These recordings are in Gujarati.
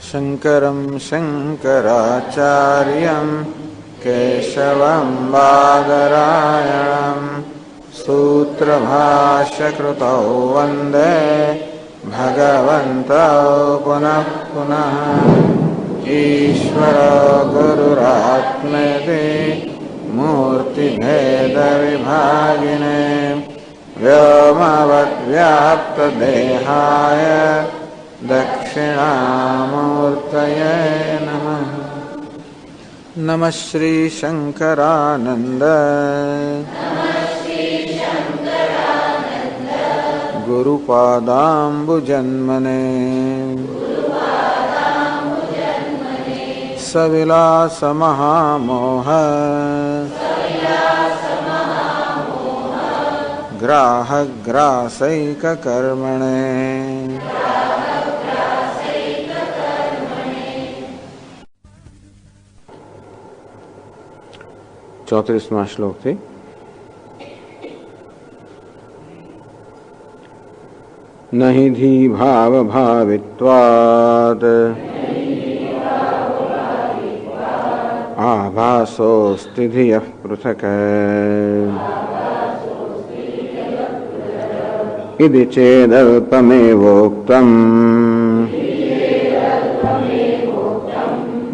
शङ्करं शङ्कराचार्यं केशवं बादरायणं सूत्रभाष्यकृतौ वन्दे भगवन्तौ पुनः पुनः। ईश्वरो गुरुरात्मेति मूर्तिभेदविभागिने व्योमवद्व्याप्तदेहाय दक्षिणामूर्तये नमः। नमः श्री शंकरानंद गुरुपादाम्बुजन्मने सविलासमहामोह ग्राहग्रासैककर्मणे। 34वां श्लोक थी। नहि धी भाव भावित्वात् आभासोऽस्ति धियः पृथक् इति चेदल्पमेवोक्तम्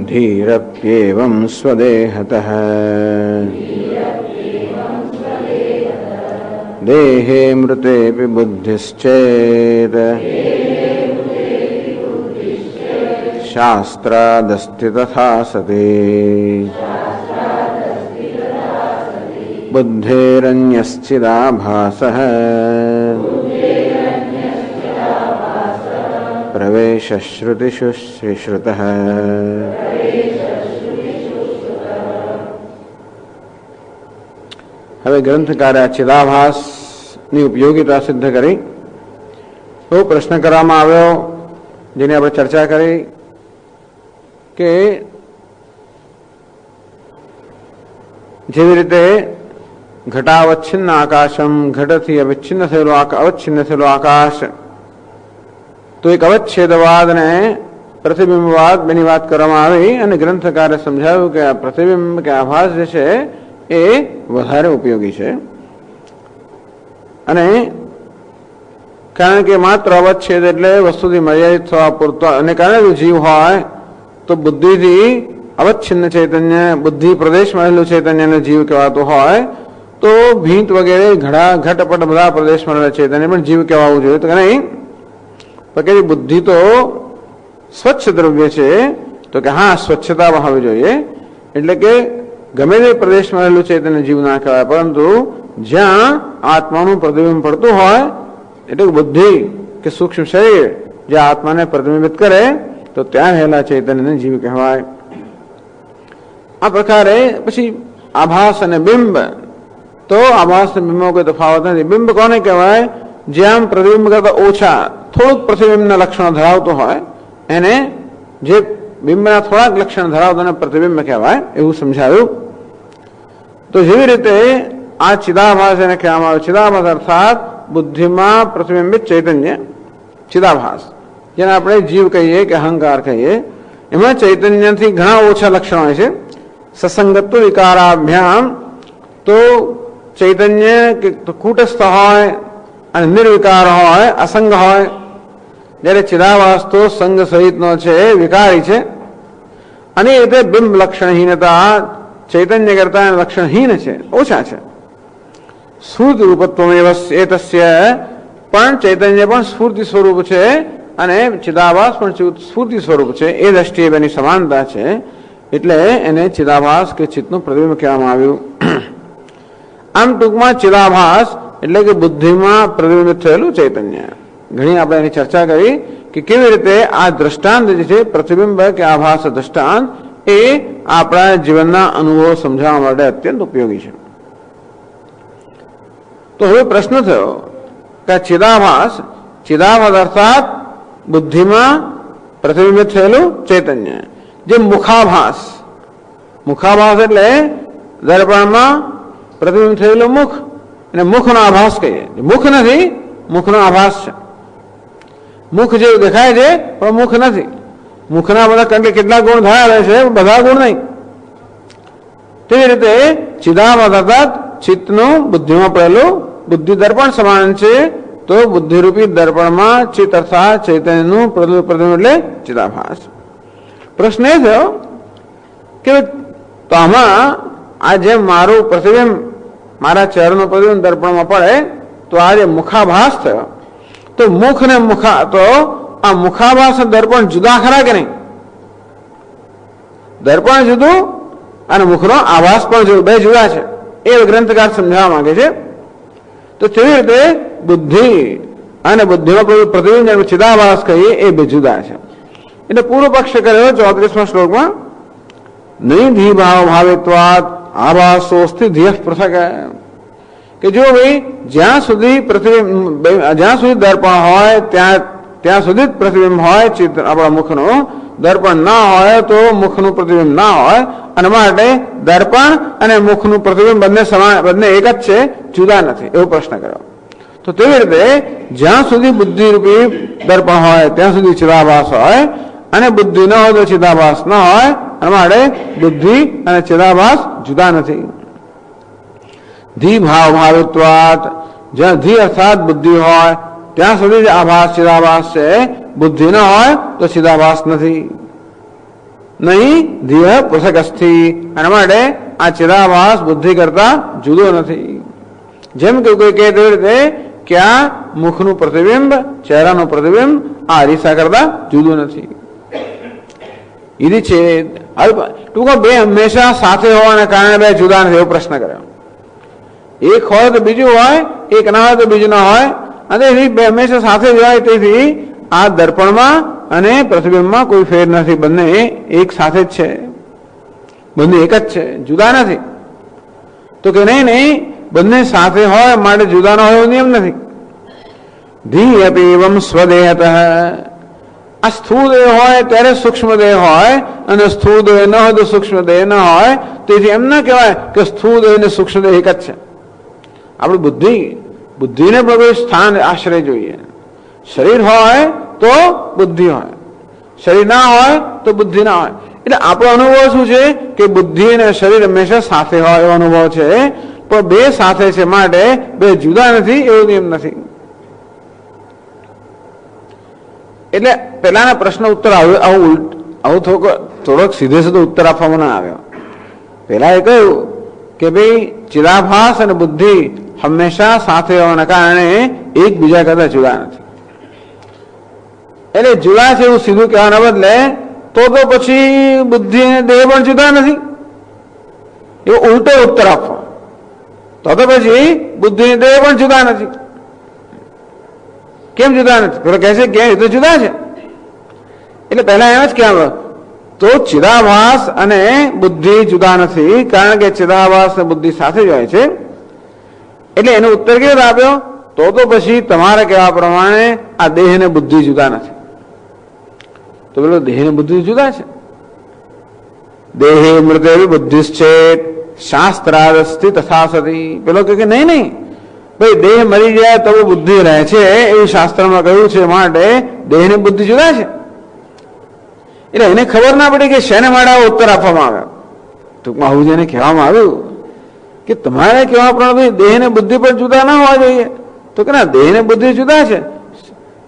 धीरप्येवं स्वदेहतः देहे मृतेऽपि बुद्धिश्चेत् शास्त्रादस्ति तथा सति बुद्धेरन्यश्चिदाभासः प्रवेशश्रुतिषु श्रीश्रुतः। હવે ગ્રંથકારે ચિદાભાસની ઉપયોગિતા સિદ્ધ કરી એવો પ્રશ્ન કરવામાં આવ્યો, જેની આપણે ચર્ચા કરી કે જેવી રીતે ઘટાવચ્છિન્ન આકાશમ, ઘટથી અવિચ્છિન્ન થયેલો અવચ્છિન્ન થયેલો આકાશ, તો એક અવચ્છેદવાદ અને પ્રતિબિંબવાદ બેની વાત કરવામાં આવી અને ગ્રંથકારે સમજાવ્યું કે આ પ્રતિબિંબ કે આભાસ જે છે એ વધારે ઉપયોગી છે. અને કારણ કે માત્ર અવચ્છેદ એટલે વસ્તુથી મર્યાદિત થવા પૂરતો, અને કારણ જો જીવ હોય તો બુદ્ધિથી અવચ્છિન્ન ચૈતન્ય, બુદ્ધિ પ્રદેશમાં રહેલું ચૈતન્યને જીવ કહેવાતું હોય તો ભીંત વગેરે ઘટપટ બધા પ્રદેશમાં રહેલા ચૈતન્ય પણ જીવ કહેવાવું જોઈએ તો નહીં. તો કે બુદ્ધિ તો સ્વચ્છ દ્રવ્ય છે, તો કે હા સ્વચ્છતા હોવી જોઈએ. એટલે કે ગમે તે પ્રદેશમાં રહેલું ચૈતન્ય જીવ ના કહેવાય, પરંતુ જ્યાં આત્માનું પ્રતિબિંબ પડતું હોય એટલે બુદ્ધિ કે સૂક્ષ્મ શરીર જે આત્માને પ્રતિબિંબિત કરે તો ત્યાં રહેલા ચૈતન્યને જીવ કહેવાય. આ પ્રકારે પછી આભાસ અને બિંબ, તો આભાસ અને બિંબમાં કોઈ તફાવત નથી. બિંબ કોને કહેવાય? જ્યાં પ્રતિબિંબ કરતા ઓછા થોડુંક પ્રતિબિંબના લક્ષણો ધરાવતું હોય એને, જે બિંબના થોડાક લક્ષણ ધરાવતા પ્રતિબિંબ કહેવાય, એવું સમજાવ્યું. તો જેવી રીતે આ ચિદાભાસ એને કહેવામાં આવે. ચિદાભાસ અર્થાત બુદ્ધિમાં પ્રતિબિંબિત ચૈતન્ય ચિદાભાસ, જેને આપણે જીવ કહીએ કે અહંકાર કહીએ, એમાં ચૈતન્યથી ઘણા ઓછા લક્ષણો હોય છે. સસંગત્વ વિકારાભ્યામ, તો ચૈતન્ય કૂટસ્થ હોય અને નિર્વિકાર હોય, અસંગ હોય. જ્યારે ચિદાભાસ તો સંગ સહિતનો છે, વિકારી છે. અને એ રીતે બિંબ લક્ષણહીનતા ચૈતન્ય કરતા લક્ષણહીન છે, ઓછા છે. સ્ફૂર્તિ રૂપત્વ એતસ્ય, પણ ચૈતન્ય પણ સ્ફૂર્તિ સ્વરૂપ છે અને ચિદાભાસ પણ સ્ફૂર્તિ સ્વરૂપ છે. એ દ્રષ્ટિએ એની સમાનતા છે, એટલે એને ચિદાભાસ કે ચિત્તનું પ્રતિબિંબ કહેવામાં આવ્યું. આમ ટૂંકમાં ચિદાભાસ એટલે કે બુદ્ધિમાં પ્રતિબિંબિત થયેલું ચૈતન્ય. ઘણી આપણે એની ચર્ચા કરી કે કેવી રીતે આ દ્રષ્ટાંત જે છે પ્રતિબિંબ કે આભાસ દ્રષ્ટાંત એ આપણા જીવનના અનુભવો સમજાવવા માટે અત્યંત ઉપયોગી છે. તો હવે પ્રશ્ન થયો કે ચિદાભાસ અર્થાત બુદ્ધિમાં પ્રતિબિંબિત થયેલું ચૈતન્ય, જે મુખાભાસ એટલે દર્પણમાં પ્રતિબિંબ થયેલું મુખ, અને મુખનો આભાસ કહીએ. મુખ નથી, મુખનો આભાસ છે. મુખ જેવું દેખાય છે પણ મુખ નથી. મુખના બધા કંઠે કેટલા ગુણ ધરાવે છે, બધા ગુણ નહીં. તેવી રીતે ચિદાભાસ અર્થાત ચિત્તનું બુદ્ધિમાં પડેલું બુદ્ધિ દર્પણ સમાન છે. તો બુદ્ધિરૂપી દર્પણમાં ચિત્ત અર્થાત ચૈતન્યનું પ્રતિબિંબ એટલે ચિદાભાસ. પ્રશ્ન એ થયો કે તો આમાં આ જેમ મારું પ્રતિબિંબ મારા ચહેરાનું પ્રતિબિંબ દર્પણમાં પડે તો આ જે મુખાભાસ થયો તો મુખ ને તો આ મુખાભાસ દર્પણ જુદા ખરા કે નહીં? દર્પણ જુદું અને મુખનો આભાસ પણ જુદો, બે જુદા છે એ ગ્રંથકાર સમજાવવા માંગે છે. તો તેવી રીતે બુદ્ધિ અને બુદ્ધિનો પ્રતિબિંબ ચિદાભાસ કહીએ એ બે જુદા છે. એટલે પૂર્વ પક્ષ કર્યો 34મા શ્લોકમાં નહીં ધી ભાવ ભાવિત્વાત આભાસોસ્તિ ધીય પૃથક, કે જો ભાઈ જ્યાં સુધી દર્પણ હોય ત્યાં સુધી જ પ્રતિબિંબ હોય. ચિત્ર આપણા મુખનું દર્પણ ના હોય તો મુખનું પ્રતિબિંબ ના હોય, અને માટે દર્પણ અને મુખનું પ્રતિબિંબ બંને એક જ છે, જુદા નથી, એવો પ્રશ્ન કર્યો. તો તેવી રીતે જ્યાં સુધી બુદ્ધિરૂપી દર્પણ હોય ત્યાં સુધી ચિદાભાસ હોય, અને બુદ્ધિ ન હોય તો ચિદાભાસ ન હોય, અને માટે બુદ્ધિ અને ચિદાભાસ જુદા નથી. ધી ભાવ ભાવિત્વાત, જ્યાં ધી અર્થાત બુદ્ધિ હોય ત્યાં સુધી જ આભાસ ચિદાભાસ છે, બુદ્ધિ ન હોય તો ચિદાભાસ નથી. નહીં ધીય પૃથક અસ્થિ, અને માટે આ ચિદાભાસ બુદ્ધિ કરતા જુદો નથી. જેમ કે કોઈ કહે તેવી રીતે કે આ મુખનું પ્રતિબિંબ ચહેરાનું પ્રતિબિંબ આ અરીસા કરતા જુદું નથી. એની છે ટૂંકમાં બે હંમેશા સાથે હોવાના કારણે બે જુદા નથી, એવો પ્રશ્ન કર્યો. એક હોય તો બીજું હોય, એક ના હોય તો બીજું ના હોય, અને બે હંમેશા સાથે જ હોય. તેથી આ દર્પણમાં અને પ્રતિબિંબમાં કોઈ ફેર નથી, બંને એક સાથે જ છે, બંને એક જ છે, જુદા નથી. તો કે નહીં બંને સાથે હોય માટે જુદા ન હોય એવો નિયમ નથી. ધી અપીવમ સ્વદેહતઃ, આ સ્થૂળ દેહ હોય ત્યારે સૂક્ષ્મ દેહ હોય, અને સ્થૂળ દેહ ન હોય તો સૂક્ષ્મ દેહ ન હોય. તેથી એમ ના કહેવાય કે સ્થૂળ દેહ ને સૂક્ષ્મ દેહ એક જ છે. આપણી બુદ્ધિને પણ કોઈ સ્થાન આશ્રય જોઈએ. શરીર હોય તો બુદ્ધિ હોય, શરીર ના હોય તો બુદ્ધિ ના હોય. એટલે આપણો અનુભવ શું છે કે બુદ્ધિ અને શરીર હંમેશા સાથે હોય એવો અનુભવ છે, પણ બે સાથે છે માટે બે જુદા નથી એવો નિયમ નથી. એટલે પેલાના પ્રશ્ન ઉત્તર આવું થોડોક સીધે સીધો ઉત્તર આપવામાં ના આવ્યો. પેલા એ કહ્યું કે ભાઈ ચિદાભાસ અને બુદ્ધિ હંમેશા સાથે હોવાના કારણે એકબીજા કરતા જુદા નથી. એટલે જુદા છે એવું સીધું કહેવાના બદલે તો પછી બુદ્ધિ અને દેહ પણ જુદા નથી એવો ઉલટો ઉત્તર આપવો. તો પછી બુદ્ધિ અને દેહ પણ જુદા નથી. કેમ જુદા નથી? પેલો કહે છે કે એ તો જુદા છે. એટલે પહેલા એમ જ કહેવાય તો ચિદાભાસ અને બુદ્ધિ જુદા નથી, કારણ કે ચિદાભાસ અને બુદ્ધિ સાથે જ હોય છે. એટલે એનો ઉત્તર કેવો આપ્યો? તો પછી તમારે કહેવા પ્રમાણે આ દેહ ને બુદ્ધિ જુદા નથી. તો પેલો દેહ ને બુદ્ધિ જુદા છે. દેહે મૃતે બુદ્ધિશ્ચેત શાસ્ત્રાદસ્તિ તથા સતી. પેલો કે નહીં ભાઈ દેહ મરી જાય તો બુદ્ધિ રહે છે એવું શાસ્ત્રમાં કહ્યું છે, માટે દેહ ને બુદ્ધિ જુદા છે. એટલે એને ખબર ના પડી કે શેને માટે ઉત્તર આપવામાં આવ્યો. ટૂંકમાં આવું જેને કહેવામાં આવ્યું કે તમારે કહેવા પ્રમાણે દેહ ને બુદ્ધિ પણ જુદા ના હોવા જોઈએ. તો કે ના, દેહ ને બુદ્ધિ જુદા છે,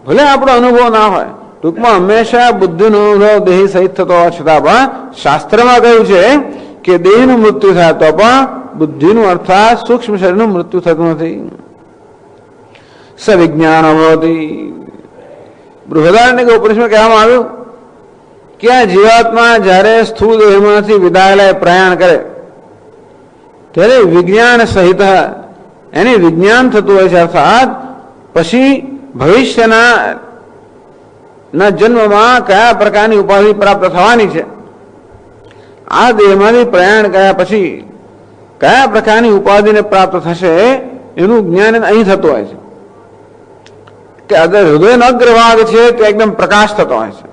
ભલે આપણો અનુભવ ના હોય. ટૂંકમાં હંમેશા બુદ્ધિનો અનુભવ દેહ સહિત થતો હોવા છતાં પણ શાસ્ત્રમાં કહ્યું છે કે દેહનું મૃત્યુ થાય તો પણ બુદ્ધિનું અર્થાત સૂક્ષ્મ શરીરનું મૃત્યુ થતું નથી. સવિજ્ઞાન અભવતી. બૃહદારણ્યક ઉપનિષદમાં કહેવામાં આવ્યું કે આ જીવાત્મા જ્યારે સ્થૂળ દેહમાંથી વિદાય લઈ પ્રયાણ કરે ત્યારે વિજ્ઞાન સહિત એને વિજ્ઞાન થતું હોય છે. અર્થાત પછી ભવિષ્યના જન્મમાં કયા પ્રકારની ઉપાધિ પ્રાપ્ત થવાની છે, આ દેહમાંથી પ્રયાણ કર્યા પછી કયા પ્રકારની ઉપાધિને પ્રાપ્ત થશે એનું જ્ઞાન અહીં થતું હોય છે. કે હૃદયનો અગ્રભાગ છે તે એકદમ પ્રકાશ થતો હોય છે.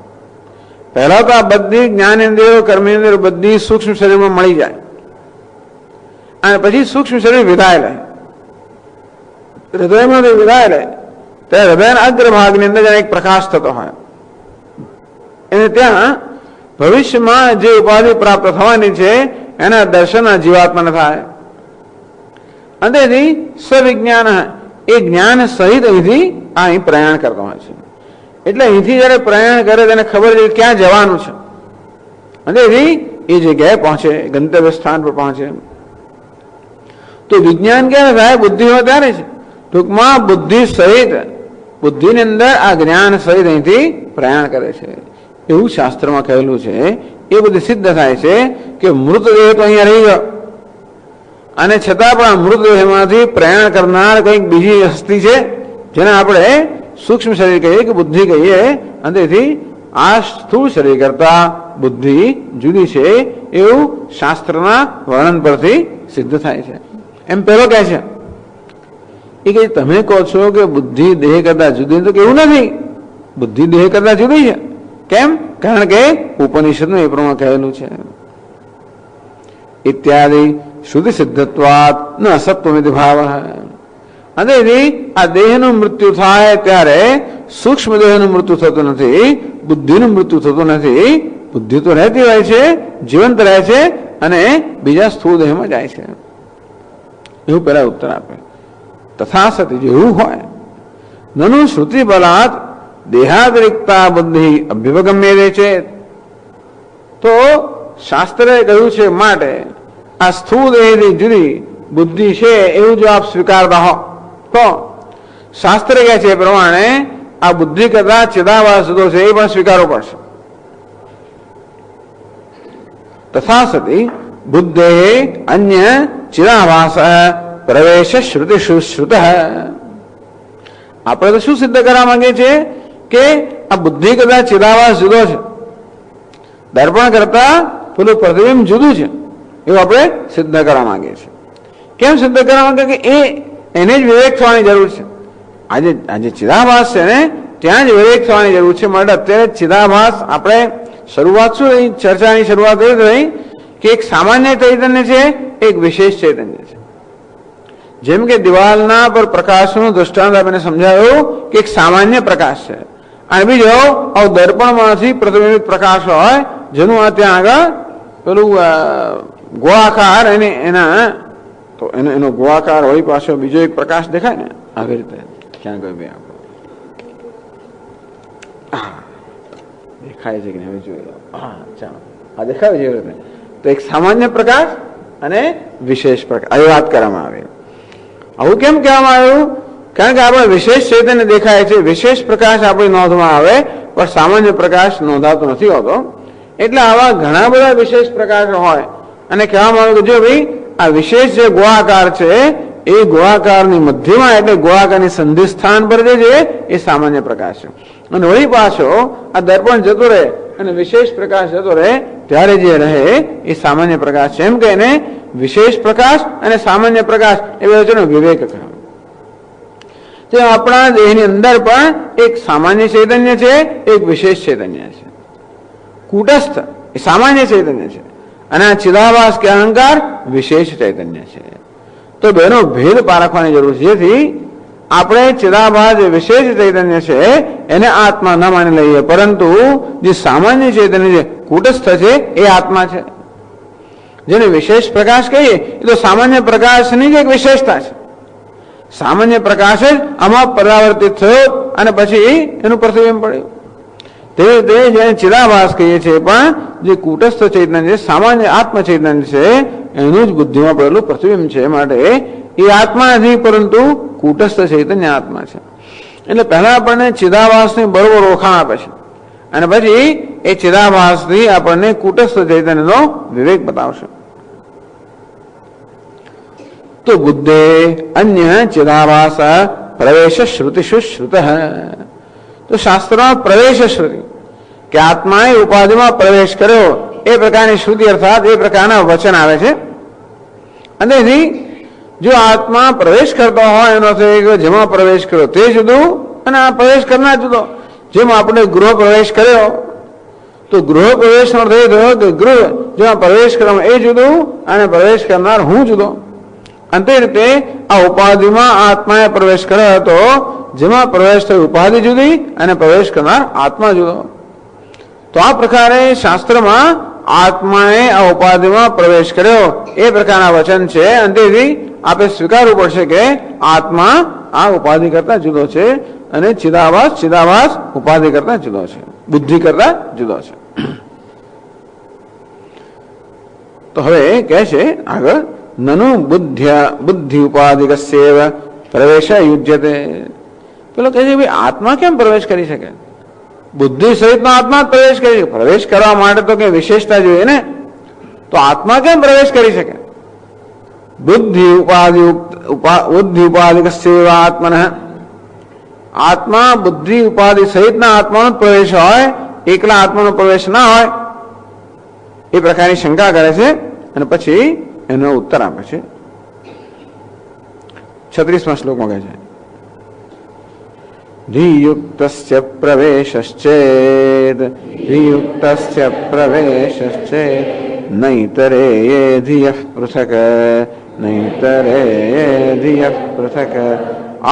પહેલા તો આ બધી જ્ઞાનેન્દ્રિયો કર્મેન્દ્રિયો બધી સૂક્ષ્મ શરીરમાં મળી જાય, અને પછી સૂક્ષ્મ શરીર વિદાય લે, હૃદયમાંથી વિદાય લે ત્યારે હૃદયના અગ્રભાગની અંદર એક પ્રકાશ થતો હોય. એને ત્યાં ભવિષ્યમાં જે ઉપાધિ પ્રાપ્ત થવાની છે એના દર્શન જીવાત્માને થાય. અને તેથી સ્વવિજ્ઞાન એ જ્ઞાન સહિત અહીંથી અહીં પ્રયાણ કરતો હોય છે. એટલે અહીંથી જયારે પ્રયાણ કરે તેને ખબર છે ક્યાં જવાનું છે, અને એથી એ જગ્યાએ પહોંચે, ગંતવ્ય સ્થાન પર પહોંચે. તો વિજ્ઞાન ક્યારે થાય? બુદ્ધિ હોય ત્યારે છે. ટૂંકમાં બુદ્ધિ સહિત, બુદ્ધિની અંદર આ જ્ઞાન સહિત અહીંથી પ્રયાણ કરે છે એવું શાસ્ત્રમાં કહેલું છે. એ બધું સિદ્ધ થાય છે કે મૃતદેહ તો અહીંયા રહી ગયો, અને છતાં પણ આ મૃતદેહમાંથી પ્રયાણ કરનાર કંઈક બીજી હસ્તી છે જેને આપણે સૂક્ષ્મ શરીર કહીએ કે બુદ્ધિ કહીએ, અને તેથી આ સ્થૂળ શરીર કરતા બુદ્ધિ જુદી છે એવું શાસ્ત્રના વર્ણન પરથી સિદ્ધ થાય છે. એમ પેલો કહે છે એ કે તમે કહો છો કે બુદ્ધિ દેહ કરતા જુદી, તો કેવું નથી. બુદ્ધિ દેહ કરતા જુદી છે. કેમ? કારણ કે ઉપનિષદનું એ પ્રમાણે કહેલું છે. ઇત્યાદિ શુદ્ધિ સિદ્ધત્વાત ન અસત્વમિતિ ભાવ. અને આ દેહનું મૃત્યુ થાય ત્યારે સૂક્ષ્મ દેહનું મૃત્યુ થતું નથી, બુદ્ધિનું મૃત્યુ થતું નથી. બુદ્ધિ તો રહેતી હોય છે, જીવંત રહે છે, અને બીજા સ્થૂળ દેહમાં જાય છે. એવું પેલા ઉત્તર આપે. તથા સતી જેવું હોય નનુ શ્રુતિ બલાત દેહાદરિકતા બુદ્ધિ અભ્યુપગમ્ય દે છે. તો શાસ્ત્રે કહ્યું છે માટે આ સ્થૂળ દેહની જુદી બુદ્ધિ છે એવું જો આપ સ્વીકારતા હો તો શાસ્ત્ર કહે છે એ પ્રમાણે આ બુદ્ધિ કરતા ચિદાભાસ જુદો છે એ પણ સ્વીકારવો પડશે. તથા સતી બુદ્ધે અન્ય ચિદાભાસ પ્રવેશ શ્રુતિ સુશ્રુત. આપણે તો શું સિદ્ધ કરવા માંગે છે કે આ બુદ્ધિ કરતા ચિદાભાસ જુદો છે, દર્પણ કરતા પેલું પ્રતિબિંબ જુદું છે એવું આપણે સિદ્ધ કરવા માંગીએ છીએ. કેમ સિદ્ધ કરવા માંગે કે એને જ વિવેક થવાની જરૂર છે. આજે ચિદાભાસ છે ને ત્યાં જ વિવેક થવાની જરૂર છે. માટે અત્યારે ચિદાભાસ આપણે શરૂઆત શું રહી? ચર્ચાની શરૂઆત એ રહી કે એક સામાન્ય ચૈતન્ય છે, એક વિશેષ ચૈતન્ય છે. જેમ કે દિવાલના પર પ્રકાશનું દૃષ્ટાંત આપીને સમજાયું કે એક સામાન્ય પ્રકાશ છે, અને બીજો દર્પણમાંથી પ્રતિબિંબિત પ્રકાશ હોય જેનું આ ત્યાં આગળ પેલું ગોળાકાર એનો ગોળાકાર હોય, પાછો બીજો એક પ્રકાશ દેખાય ને આવી રીતે. ક્યાં ગયો ભાઈ આપણે? દેખાય છે કે નહીં? જોઈ લો. ચાલો, આ દેખાય છે. તો એક સામાન્ય પ્રકાશ અને વિશેષ પ્રકાશ આવી વાત કરવામાં આવે. આવું કેમ કહેવામાં આવ્યું? કારણ કે આપણે વિશેષ ચૈતન્ય દેખાય છે, વિશેષ પ્રકાશ આપણી નોંધમાં આવે, પણ સામાન્ય પ્રકાશ નોંધાતો નથી હોતો. એટલે આવા ઘણા બધા વિશેષ પ્રકાશ હોય, અને કહેવામાં આવે કે જો ભાઈ આ વિશેષ જે ગોળાકાર છે એ ગોળાકારની મધ્યમાં, એટલે ગોળાકારની સંધિ સ્થાન પર જે છે એ સામાન્ય પ્રકાશ છે. અને વળી પાછો આ દર્પણ જતો રહે અને વિશેષ પ્રકાશ જતો રહે ત્યારે જે રહે એ સામાન્ય પ્રકાશ છે. એમ કે એને વિશેષ પ્રકાશ અને સામાન્ય પ્રકાશ એ વચ્ચેનો વિવેક કહેવાય. તો આપણા દેહની અંદર પણ એક સામાન્ય ચૈતન્ય છે, એક વિશેષ ચૈતન્ય છે. કુટસ્થ એ સામાન્ય ચૈતન્ય છે, અને આ ચિદાભાસ કે અહંકાર વિશેષ ચૈતન્ય છે. તો બેનો ભેદ પારખવાની જરૂર છે, જેથી આપણે ચિદાભાસ જે વિશેષ ચૈતન્ય છે એને આત્મા ન માની લઈએ, પરંતુ જે સામાન્ય ચૈતન્ય છે કુટસ્થ છે એ આત્મા છે. જેને વિશેષ પ્રકાશ કહીએ એ તો સામાન્ય પ્રકાશની જ એક વિશેષતા છે. સામાન્ય પ્રકાશ જ આમાં પરાવર્તિત થયો અને પછી એનું પ્રતિબિંબ પડ્યું. તે જેને ચિદાભાસ કહીએ છીએ, પણ જે કુટસ્થ ચૈતન્ય છે, સામાન્ય આત્મ ચૈતન્ય છે, એનું જ બુદ્ધિમાં પડેલું પ્રતિબિંબ છે. માટે એ આત્મા નથી, પરંતુ કુટસ્થ ચૈતન્ય આત્મા છે. એટલે પહેલા આપણને ચિદાભાસની બરોબર ઓળખાણ આપે છે, અને પછી એ ચિદાભાસથી આપણને કુટસ્થ ચૈતન્યનો વિવેક બતાવશે. તો બુદ્ધે અન્ય ચિદાભાસ પ્રવેશ શ્રુતિ સુશ્રુત. તો શાસ્ત્રમાં પ્રવેશ શ્રુતિ કે આત્માએ ઉપાધિમાં પ્રવેશ કર્યો એ પ્રકારની શ્રુતિ અર્થાત એ પ્રકારના વચન આવે છે. અને જો આત્મા પ્રવેશ કરતો હોય એનો અર્થ જેમાં પ્રવેશ કર્યો તે જુદું અને આ પ્રવેશ કરનાર જુદો. જેમ આપણે ગૃહ પ્રવેશ કર્યો તો ગૃહ પ્રવેશ નો અર્થ એ થયો કે ગૃહ જેમાં પ્રવેશ કરવામાં એ જુદું અને પ્રવેશ કરનાર હું જુદો. અંતે રીતે આ ઉપાધિમાં આત્માએ પ્રવેશ કર્યો હતો, જેમાં પ્રવેશ થયો ઉપાધિ જુદી અને પ્રવેશ કરનાર આત્મા જુદો. તો તો આ પ્રકારે શાસ્ત્રમાં આત્માએ આ ઉપાધિમાં પ્રવેશ કર્યો એ પ્રકારના વચન છે. અને તેથી આપણે સ્વીકારવું પડશે કે આત્મા આ ઉપાધિ કરતા જુદો છે અને ચિદાભાસ ઉપાધિ કરતા જુદો છે, બુદ્ધિ કરતા જુદો છે. તો હવે કહે છે આગળ, નનુ બુદ્ધિ ઉપાધિકસ્યૈવ પ્રવેશ યુજ્યતે. પેલો કહે છે ભાઈ આત્મા કેમ પ્રવેશ કરી શકે? બુદ્ધિ સહિતનો આત્મા જ પ્રવેશ કરી શકે. પ્રવેશ કરવા માટે તો કઈ વિશેષતા જોઈએ ને, તો આત્મા કેમ પ્રવેશ કરી શકે? બુદ્ધિ ઉપાધિકસ્યૈવ આત્મનઃ, આત્મા બુદ્ધિ ઉપાધિ સહિતના આત્માનો પ્રવેશ હોય, એકલા આત્માનો પ્રવેશ ના હોય, એ પ્રકારની શંકા કરે છે. અને પછી એનો ઉત્તર આપે છે 36મા શ્લોકમાં કહે છે, ધીયુક્તસ્ય પ્રવેશશ્ચેદ નૈતરેયે ધિયઃ પૃથક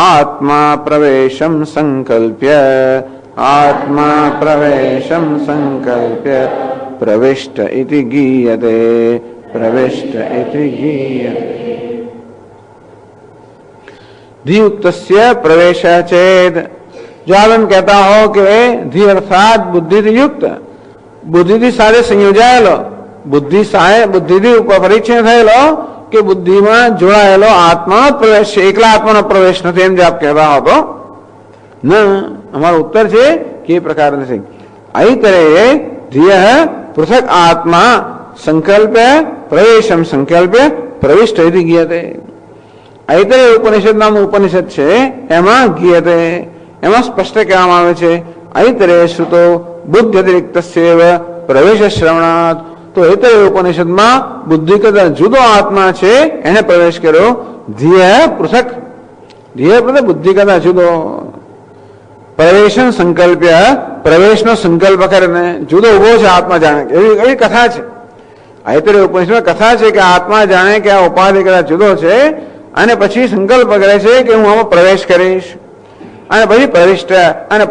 આત્મા પ્રવેશમ સંકલ્પ્ય પ્રવિષ્ટ ઇતિ ગીયતે. धीयुक्तस्य प्रवेश चेत, जो आप कहता हो कि धी अर्थात बुद्धि युक्त, बुद्धि सारे संयोजाયેલો, बुद्धि परिचय થયેલો કે બુદ્ધિમાં જોડાયેલો આત્માનો પ્રવેશ છે, એકલા આત્માનો પ્રવેશ નથી એમ જે આપ કહેતા હો તો ન. અમારો ઉત્તર છે કે એ પ્રકાર નથી. અહીં કરે ધિયઃ પૃથક આત્મા સંકલ્પ્ય પ્રવેશમ સંકલ્પ્ય પ્રવિષ્ટ ઇતિ ગીયતે. ઐતરેય ઉપનિષદ નામનું ઉપનિષદ છે, એમાં ગીયતે, એમાં સ્પષ્ટ કહેવામાં આવે છે, ઐતરેય શ્રુતો બુદ્ધિ અતિરિક્તસ્યૈવ પ્રવેશ શ્રવણાત. તો ઐતરેય ઉપનિષદમાં બુદ્ધિ કરતા જુદો આત્મા છે એને પ્રવેશ કર્યો. ધ્યેય પૃથક બુદ્ધિ કરતા જુદો. પ્રવેશન સંકલ્પ્ય, પ્રવેશનો સંકલ્પ કરીને જુદો ઉભો છે આત્મા જાણે, એવી કથા છે. ઐતરેય ઉપનિષદમાં કથા છે કે આત્મા જાણે કે આ ઉપાધિ કરતા જુદો છે અને પછી સંકલ્પ કરે છે કે હું આમાં પ્રવેશ કરીશ, અને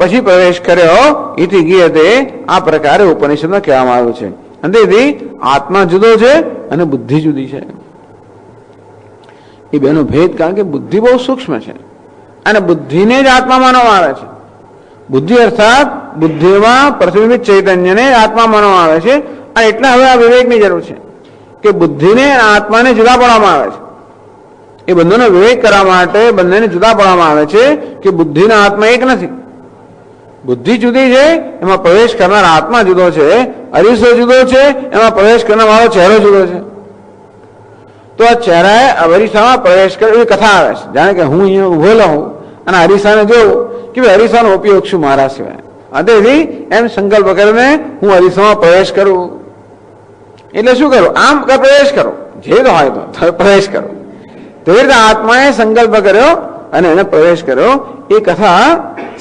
પછી પ્રવેશ કર્યો ઇતિ ગીયતે. આ પ્રકારે ઉપનિષદમાં કહેવામાં આવ્યું છે. અને તેથી આત્મા જુદો છે અને બુદ્ધિ જુદી છે. એ બેનો ભેદ, કારણ કે બુદ્ધિ બહુ સૂક્ષ્મ છે અને બુદ્ધિને જ આત્મા માનવામાં આવે છે. બુદ્ધિ અર્થાત બુદ્ધિમાં પ્રતિબિંબિત ચૈતન્યને આત્મા માનવામાં આવે છે. અને એટલે હવે આ વિવેકની જરૂર છે કે બુદ્ધિને આત્માને જુદા પાડવામાં આવે છે. એ બંનેનો વિવેક કરવા માટે બંનેને જુદા પાડવામાં આવે છે કે બુદ્ધિના આત્મા એક નથી. બુદ્ધિ જુદી છે, એમાં પ્રવેશ કરનાર આત્મા જુદો છે. અરીસો જુદો છે, એમાં પ્રવેશ કરનાર મારો ચહેરો જુદો છે. તો આ ચહેરાએ અરીસામાં પ્રવેશ કર્યો એવી કથા આવે છે. જાણે કે હું અહીંયા ઉભેલો હોઉં અને અરીસાને જોઉં કે અરીસાનો ઉપયોગ શું મારા સિવાય. તેથી એમ સંકલ્પ કરીને હું અરીસામાં પ્રવેશ કરું. એટલે શું કરું? આમ પ્રવેશ કરો, જે હોય તો પ્રવેશ કરો. તેવી રીતે આત્માએ સંકલ્પ કર્યો અને એને પ્રવેશ કર્યો. એ કથા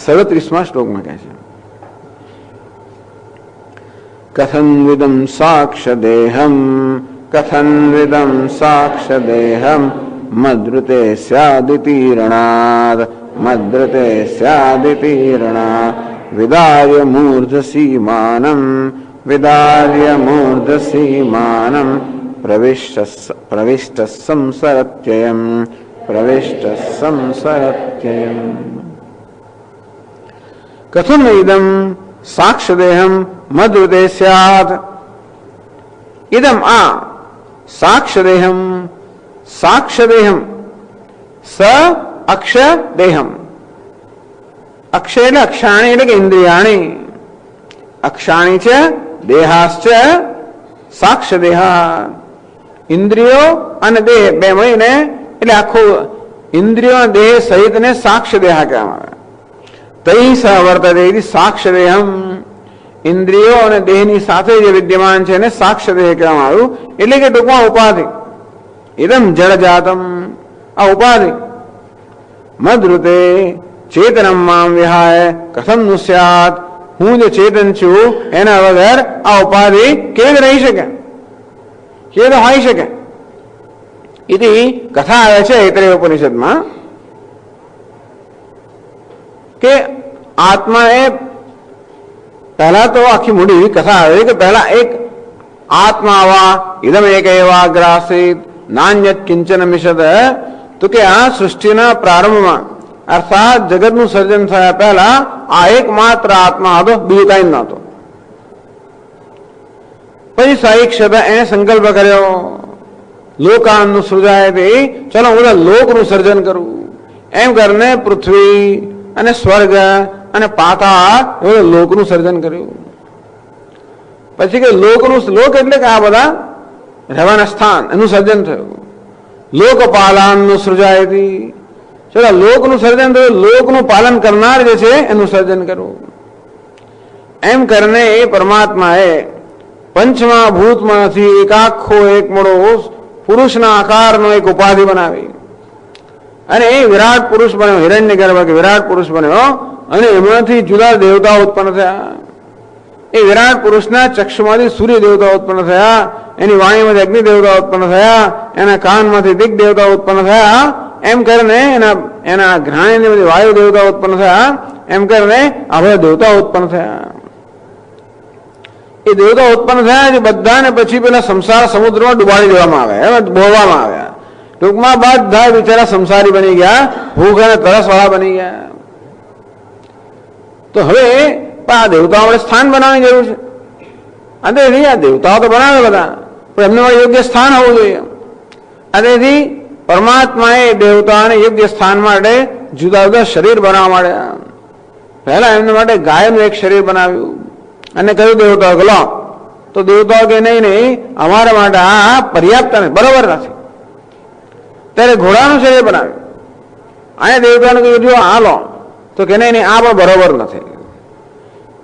37મા શ્લોકમાં કહે છે, કથન્વિદમ સાક્ષ દેહમ મદ્રુતે સ્યાદિતીરણાદ વિદાર્ય મૂર્ધસીમાનમ પ્રવિષ્ટ સંસરત્યયમ. કથમ ઇદમ સાક્ષદેહમ મદ્રુતે સ્યાદ. ઇદમ આ સાક્ષદેહમ સ અક્ષદેહમ. અક્ષ એટલે અક્ષાણી એટલે કે ઇન્દ્રિયાણી. અક્ષાણી છે દેહાશ્ચ સાક્ષદેહ. ઇન્દ્રિયો અને દેહ બે મળીને એટલે આખું ઇન્દ્રિયો દેહ સહિત ને સાક્ષદેહ કહેવામાં આવે. તૈ સહવર્તતે સાક્ષદેહમ. ઇન્દ્રિયો અને દેહની સાથે જે વિદ્યમાન છે એને સાક્ષદેહ કહેવામાં આવ્યું. એટલે કે ટૂંકમાં ઉપાધિ. ઇદમ જડજાતમ, આ ઉપાધિ. મદ્રુતે ચેતનમ મામ વિહાય કથમ नु સ્યાત. હું જે ચેતન છું એના વગર આ ઉપાધિ કેવી રહી શકે, કેવી હોઈ શકે. એથી કથા આવે છે ઐતરેય ઉપનિષદમાં કે આત્માએ પહેલા તો આખી મૂડી એવી કથા આવે કે પહેલા એક આત્મા વા ઇદમ એક એવાગ્રાસિત નાન્યત કિંચન મિશદ, તો કે આ સૃષ્ટિના પ્રારંભમાં અર્થાત જગતનું સર્જન થયા પહેલા આ એકમાત્ર આત્મા હતો, બીજું કઈ નહોતો. પછી સાઈક્ષત એને સંકલ્પ કર્યો લોકાનનું સૃજાય તે, ચલો હું લોકનું સર્જન કરું. એમ કરીને પૃથ્વી અને સ્વર્ગ અને પાતાળ એવું લોકનું સર્જન કર્યું. પછી કે લોકનું, લોક એટલે કે આ બધા રહેવાના સ્થાન, એનું સર્જન થયું. લોકપાલનનું સૃજાય હતી, ચલો લોકનું સર્જન થયું, લોકનું પાલન કરનાર જે છે એનું સર્જન કરવું. એમ કરીને એ પરમાત્માએ પંચમા ભૂતમાંથી એક આખો એક મોડો પુરુષના આકારનો એક ઉપાધિ બનાવી અને એ વિરાટ પુરુષ બન્યો, હિરણ્ય ગર્ભ કે વિરાટ પુરુષ બન્યો. અને એમાંથી જુદા દેવતાઓ ઉત્પન્ન થયા. એ વિરાટ પુરુષના ચક્ષુમાંથી સૂર્ય દેવતા ઉત્પન્ન થયા, એની વાણીમાંથી અગ્નિ દેવતા ઉત્પન્ન થયા, એના કાનમાંથી દિગ દેવતા ઉત્પન્ન થયા. એમ કરીને એના ઘ્રાણની વાયુ દેવતા ઉત્પન્ન થયા. એમ કરીને આ બધા દેવતા ઉત્પન્ન થયા. એ દેવતા ઉત્પન્ન થયા જે બધાને પછી પેલા સંસાર સમુદ્રમાં ડુબાડી દેવામાં આવ્યા, બોલવામાં આવ્યા. ટૂંકમાં બધા બિચારા સંસારી બની ગયા, ભૂખ અને તરસ વાળા બની ગયા. તો હવે આ દેવતાઓ આપણે સ્થાન બનાવવાની જરૂર છે. તેથી આ દેવતાઓ તો બનાવે બધા, પણ એમને યોગ્ય સ્થાન હોવું જોઈએ. તેથી પરમાત્માએ દેવતાઓને યોગ્ય સ્થાન માટે જુદા જુદા શરીર બનાવવા માંડ્યા. પહેલા એમના માટે ગાયનું એક શરીર બનાવ્યું અને કહ્યું દેવતાઓ કે લો, તો દેવતાઓ કે નહીં નહીં, અમારા માટે આ પર્યાપ્ત નથી, બરોબર નથી. ત્યારે ઘોડાનું શરીર બનાવ્યું. અહીંયા દેવતાને કહ્યું જો આ લો, તો કે નહીં નહીં, આ પણ બરોબર નથી.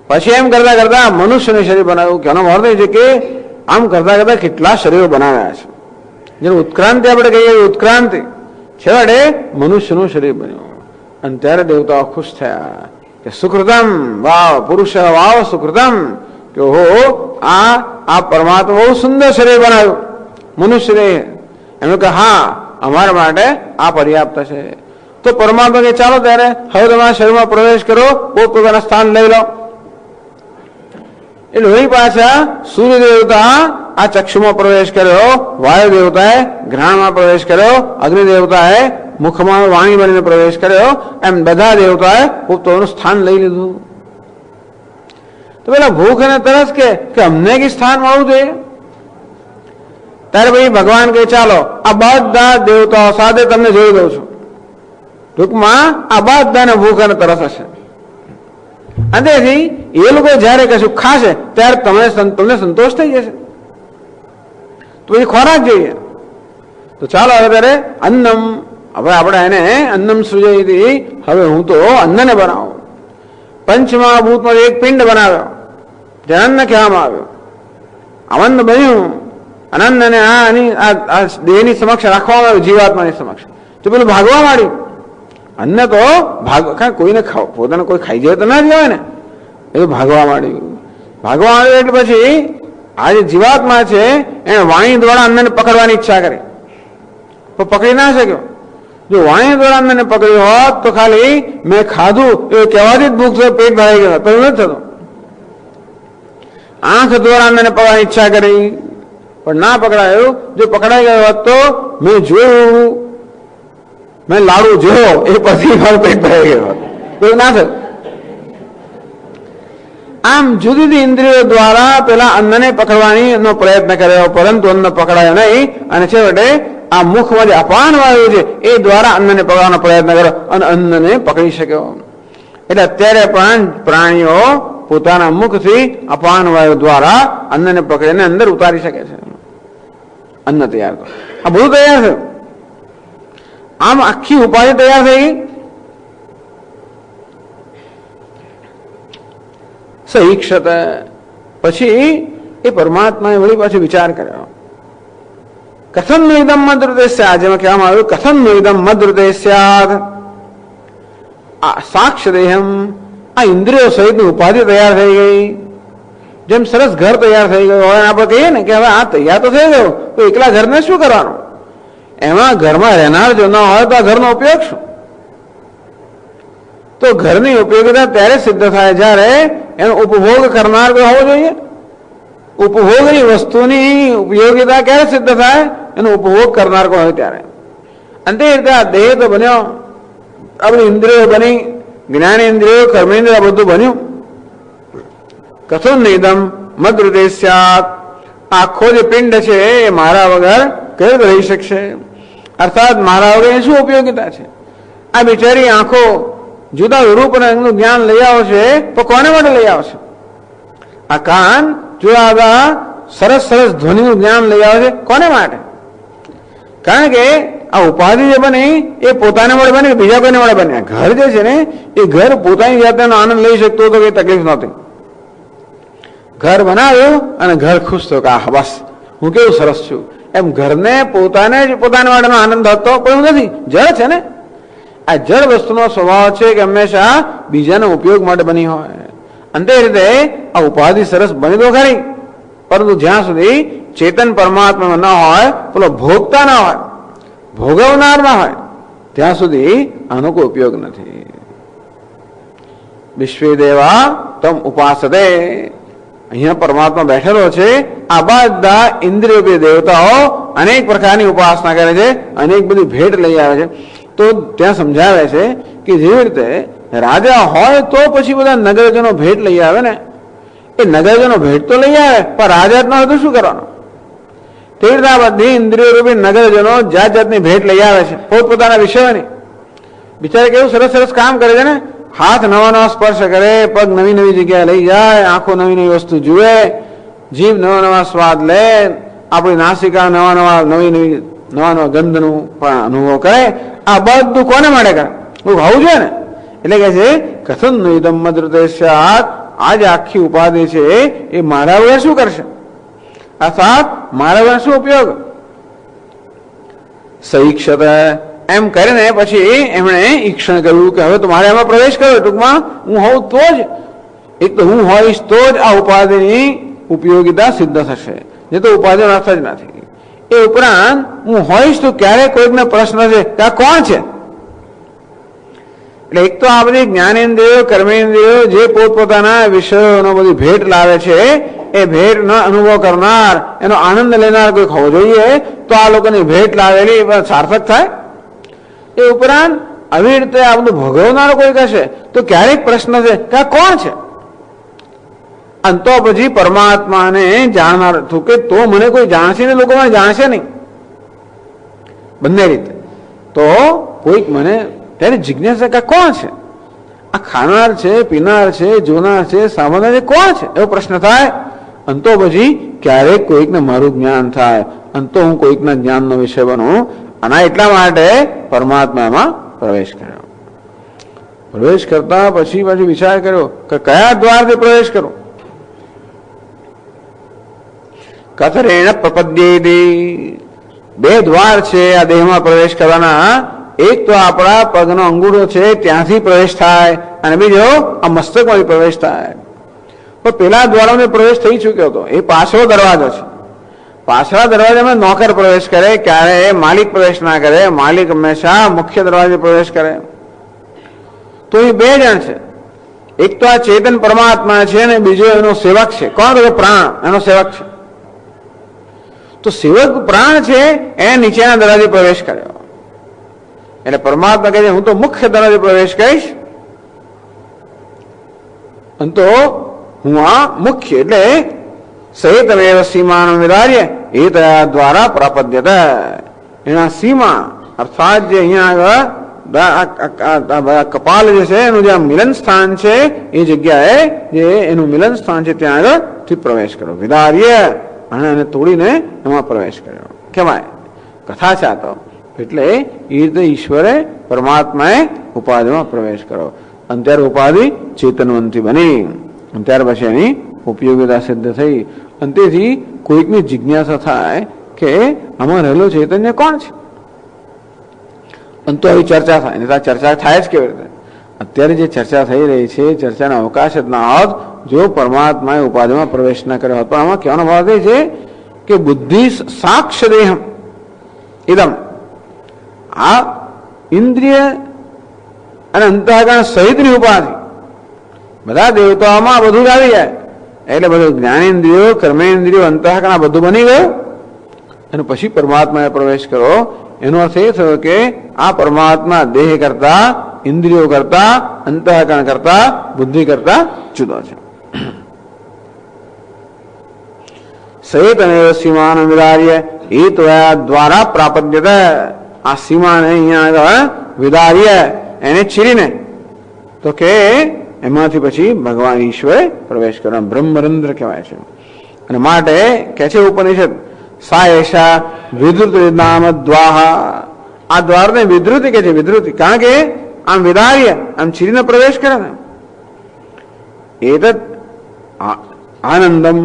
પછી એમ કરતા કરતા મનુષ્યનું શરીર બનાવ્યું. કે એનો અર્થ એ છે કે આમ કરતા કરતા કેટલા શરીરો બનાવ્યા છે. જેનું ઉત્ક્રાંતિ આપણે કહીએ ઉત્ક્રાંતિ, છેવટે મનુષ્યનું શરીર બન્યું. અને ત્યારે દેવતાઓ ખુશ થયા કે સુકૃતમ વાવ પુરુષ વાવ સુકૃતમ, કે હો આ પરમાત્મા બહુ સુંદર શરીર બનાવ્યું મનુષ્યને. એમનું કે હા અમારા માટે આ પર્યાપ્ત છે. તો પરમાત્મા કે ચાલો ત્યારે હવે તમારા શરીરમાં પ્રવેશ કરો, પોતપોતાના સ્થાન લઈ લો. એટલે વળી પાછા સૂર્ય દેવતા આ ચક્ષુમાં પ્રવેશ કર્યો, વાયુ દેવતાએ ઘ્રાણમાં પ્રવેશ કર્યો, અગ્નિ દેવતાએ મુખમાં વાણી બનીને પ્રવેશ કર્યો. એમ બધા દેવતાએ પોતાનું સ્થાન લઈ લીધું. તો પેલા ભૂખ અને તરસ કે અમને કઈ સ્થાન મળવું જોઈએ. ત્યારે ભાઈ ભગવાન કે ચાલો આ બધા દેવતાઓ સાથે તમને જોઈ દઉં છું. ટૂંકમાં આ બધાને ભૂખ અને તરસ હશે. અને તેથી એ લોકો જયારે કશું ખાશે ત્યારે તમને સંતોષ થઈ જશે. તો એ ખોરાક જોઈએ. તો ચાલો હવે ત્યારે અન્નમ, હવે આપણે એને અન્નમ સૃજાઈ, હવે હું તો અન્નને બનાવું. પંચમા ભૂતમાં એક પિંડ બનાવ્યો, જે અન્ન કહેવામાં આવ્યો. અન્ન બન્યું, અનન્નને આ દેહની સમક્ષ રાખવામાં આવ્યું, જીવાત્માની સમક્ષ. તો પેલું ભાગવા માંડ્યું. અન્ન તો કોઈને પોતાને કોઈ ખાઈ જાય તો ના જ હોય ને, એ તો ભાગવા માંડ્યું. ભાગવા માંડ્યું એટલે પછી આ જે જીવાત્મા છે એને વાણી દ્વારા અન્નને પકડવાની ઈચ્છા કરી, પણ પકડી ના શક્યો. જો વાણી દ્વારા અન્નને પકડ્યું હોત તો ખાલી મેં ખાધું એ કહેવાથી જ ભૂખ પેટ ભરાઈ ગયો, પેલું નથી થતું. આંખ દ્વારા અન્નને પકડવાની ઈચ્છા કરી પણ ના પકડાયું. જો પકડાઈ ગયો હોત તો મેં જોયું, મેં લાડુ જોયો, એ પછી મારું પેટ ભરાઈ ગયો હોત, પેલું ના થયું. આમ જુદી જુદી ઇન્દ્રિયો દ્વારા પેલા અન્નને પકડવાનો પ્રયત્ન કર્યો, પરંતુ અન્ન પકડાયો નહીં. અને છેવટે આ મુખમાં જે અપાન વાયુ છે એ દ્વારા અન્નને પકડવાનો પ્રયત્ન કર્યો અને અન્નને પકડી શક્યો. એટલે અત્યારે પણ પ્રાણીઓ પોતાના મુખથી અપાન વાયુ દ્વારા અન્નને પકડીને અંદર ઉતારી શકે છે. અન્ન તૈયાર કરો, આ બધું તૈયાર થયું. આમ આખી ઉપાધિ તૈયાર થઈ ગઈ. સહીક્ષત, પછી એ પરમાત્માએ વળી પાછો વિચાર કર્યો. કથન નો ઇદમ મદૃતે સ્યાદ, જેમાં કહેવામાં આવ્યું કથન નો ઇદમ મદૃતે સ્યાદ. આ સાક્ષ દેહમ, આ ઇન્દ્રિયો સહિતની ઉપાધિ તૈયાર થઈ ગઈ. જેમ સરસ ઘર તૈયાર થઈ ગયું હોય આપણે કહીએ ને કે હવે આ તૈયાર તો થઈ ગયું, તો એકલા ઘરને શું કરવાનું? એમાં ઘરમાં રહેનાર જો ન હોય તો આ ઘરનો ઉપયોગ શું? તો ઘરની ઉપયોગિતા ત્યારે સિદ્ધ થાય જ્યારે એનો ઉપભોગ કરનાર કોઈ હોવો જોઈએ. ઉપભોગની વસ્તુની ઉપયોગિતા ક્યારે સિદ્ધ થાય? એનો ઉપભોગ કરનાર કોઈ હોય ત્યારે. અંતે રીતે આ દેહ તો બન્યો, આપણી ઇન્દ્રિયો બની, જ્ઞાનેન્દ્રિયો, કર્મેન્દ્રિય બધું બન્યું. કથન નિદમ મદૃતે સ્યાત, આખો જે પિંડ છે એ મારા વગર કઈ રીતે રહી શકશે? અર્થાત મારા વગર એ શું ઉપયોગિતા છે? આ બિચારી આંખો જુદા રૂપ અને રંગનું જ્ઞાન લઈ આવશે તો કોને માટે લઈ આવશે? આ કાન જુદા જુદા સરસ સરસ ધ્વનિનું જ્ઞાન લઈ આવે છે કોને માટે? કારણ કે આ ઉપાધિ જે બની એ પોતાને મળે બને, બીજા કોઈને મળે બને. ઘર જે છે ને એ ઘર પોતાની જાતનો આનંદ લઈ શકતો હતો, કઈ તકલીફ નહોતી. ઘર બનાવ્યું અને ઘર ખુશ થયો કે આ બસ હું કેવું સરસ છું. એમ ઘરને પોતાને જ પોતાના માટેનો આનંદ થતો કોઈ નથી. જળ છે ને, આ જળ વસ્તુનો સ્વભાવ છે કે હંમેશા બીજાના ઉપયોગ માટે બની હોય. અંતે રીતે આ ઉપાધિ સરસ બની તો ખરી, પરંતુ જ્યાં સુધી ચેતન પરમાત્મા ન હોય, પેલો ભોગતા ના હોય, ભોગવનાર ના હોય, ત્યાં સુધી આનો કોઈ ઉપયોગ નથી. વિશ્વે દેવા તમ ઉપાસતે, અહીંયા પરમાત્મા બેઠેલો છે. આ બધા ઇન્દ્રિયોપી દેવતાઓ અનેક પ્રકારની ઉપાસના કરે છે, અનેક બધી ભેટ લઈ આવે છે. તો ત્યાં સમજાવે છે કે જેવી રીતે રાજા હોય તો પછી બધા નગરજનો ભેટ લઈ આવે ને, એ નગરજનો ભેટ તો લઈ આવે, પણ રાજા જ ન હોય તો શું કરવાનું? તેવી રીતે આ બધી ઇન્દ્રિયો રૂપી નગરજનો જાત જાતની ભેટ લઈ આવે છે પોતપોતાના વિષયોની. બિચારે કેવું સરસ સરસ કામ કરે છે ને, હાથ નવા નવા સ્પર્શ કરે, પગ નવી નવી જગ્યાએ લઈ જાય, આંખો નવી નવી વસ્તુ જુએ, જીભ નવા નવા સ્વાદ લે, આપણી નાસિકા નવા નવા ગંધનું પણ અનુભવ કરે. આ બધું કોને માટે કરે? હોવું જોઈએ ને. એટલે કે છે કથન નિદમ મદ્રતે સ્યાત, આ જે આખી ઉપાધિ છે એ મારા વગર શું કરશે? અર્થાત મારા વગર શું ઉપયોગ? સૈક્ષત એમ કરીને પછી એમણે ઈક્ષણ કર્યું કે હવે તો મારે એમાં પ્રવેશ કર્યો. ટૂંકમાં હું હોઉં તો જ, એક તો હું હોઈશ તો જ આ ઉપાધિની ઉપયોગિતા સિદ્ધ થશે, જે તો ઉપાધિનો અર્થ જ નથી. એ ઉપરાંત હું હોઈશ તો ક્યારેક કોઈકને પ્રશ્ન છે કે આ કોણ છે? એટલે એક તો આ બધી જ્ઞાનેન્દ્રિયો, કર્મેન્દ્રિયો જે પોતપોતાના વિષયોનો બધી ભેટ લાવે છે, એ ભેટનો અનુભવ કરનાર, એનો આનંદ લેનાર કોઈક હોવો જોઈએ, તો આ લોકોની ભેટ લાવેલી સાર્થક થાય. એ ઉપરાંત આવી રીતે આ બધું ભોગવનાર કોઈ હશે તો ક્યારેક પ્રશ્ન છે કે આ કોણ છે? અને તો પછી પરમાત્માને જાણનાર છું કે તો મને કોઈ જાણશે ને, લોકો મને જાણશે નહીં. બંને રીતે તો કોઈક મને ત્યારે જિજ્ઞાસા કે કોણ છે? આ ખાનાર છે, પીનાર છે, જોનાર છે, સાંભળનાર છે, કોણ છે? એવો પ્રશ્ન થાય. અને તો પછી ક્યારેક કોઈકને મારું જ્ઞાન થાય, અને તો હું કોઈકના જ્ઞાનનો વિષય બનું. અને એટલા માટે પરમાત્મા એમાં પ્રવેશ કર્યો. પ્રવેશ કરતા પછી વિચાર કર્યો કે કયા દ્વારથી પ્રવેશ કરો? કથરેણ પ્રપદ્યેતિ, બે દ્વાર છે આ દેહમાં પ્રવેશ કરવાના. એક તો આપણા પગનો અંગૂઠો છે ત્યાંથી પ્રવેશ થાય, અને બીજો આ મસ્તકમાંથી પ્રવેશ થાય. પણ પેલા દ્વારોને પ્રવેશ થઈ ચૂક્યો હતો, એ પાછળો દરવાજો છે. પાછળના દરવાજામાં નોકર પ્રવેશ કરે, ક્યારે માલિક પ્રવેશ ના કરે. માલિક હંમેશા મુખ્ય દરવાજે પ્રવેશ કરે. તો એ બે જણ છે, એક તો આ ચેતન પરમાત્મા છે અને બીજો એનો સેવક છે. કોણ? તો પ્રાણ એનો સેવક છે. તો સેવક પ્રાણ છે એ નીચેના દરવાજે પ્રવેશ કર્યો. એટલે પરમાત્મા કહે છે હું તો મુખ્ય દરવાજે પ્રવેશ કરીશ, અને તો હું આ મુખ્ય એટલે સહિતમેવ સીમાનો વિધાર્ય એ તયા દ્વારા પ્રાપદ્યત. એના સીમા અર્થાત જે અહીંયા કપાલ જે છે એનું જે મિલન સ્થાન છે એ જગ્યાએ જે એનું મિલન સ્થાન છે ત્યાં આગળથી પ્રવેશ કરો. વિધાર્ય અને એને તોડીને એમાં પ્રવેશ કર્યો કહેવાય. કથા છે આ તો. એટલે એ રીતે ઈશ્વરે પરમાત્માએ ઉપાધિમાં પ્રવેશ કર્યો, અને ત્યારે ઉપાધિ ચેતનવંતી બની, અને ત્યાર પછી એની ઉપયોગિતા સિદ્ધ થઈ. અને તેથી કોઈકની જિજ્ઞાસા થાય કે આમાં રહેલો ચૈતન્ય કોણ છે? અને તો આવી ચર્ચા થાય. નહીં તો ચર્ચા થાય જ કેવી રીતે? અત્યારે જે ચર્ચા થઈ રહી છે ચર્ચાનો અવકાશ જ ના હોત જો પરમાત્માએ ઉપાધિમાં પ્રવેશ ન કર્યો હોત. પણ આમાં કહેવાનો ભાવ એ છે કે બુદ્ધિ સાક્ષ દેહમ ઇદમ, આ ઇન્દ્રિય અને અંતઃકરણ સહિતની ઉપાધિ બધા દેવતાઓમાં બધું જ આવી જાય. એટલે બધું જ્ઞાનેન્દ્રિયો, કર્મેન્દ્રિયો, અંતઃકરણ આ બધું બની ગયું અને પછી પરમાત્માએ પ્રવેશ કરો. એનો અર્થ એ થયો કે આ પરમાત્મા દેહ કરતા, ઇન્દ્રિયો કરતા, અંતઃકરણ કરતા, બુદ્ધિ કરતા જુદો છે. સહિતમેવ સીમાન વિદાર્ય એ દ્વારા પ્રાપદ્યત. આ સીમાને અહીંયા વિદાર્ય એને ચીરીને તો કે એમાંથી પછી ભગવાન ઈશ્વરે પ્રવેશ કરવા બ્રહ્મરંધ્ર કહેવાય છે. અને માટે કે છે ઉપનિષદ સા એશા વિદ્રુતિ નામ દ્વાહા. આ દ્વારને વિદ્રુતિ કે છે, વિદ્રુતિ. કારણ કે આમ વિદાર્ય આમ ચીરીને પ્રવેશ કરે ને. એતદ આનંદમ,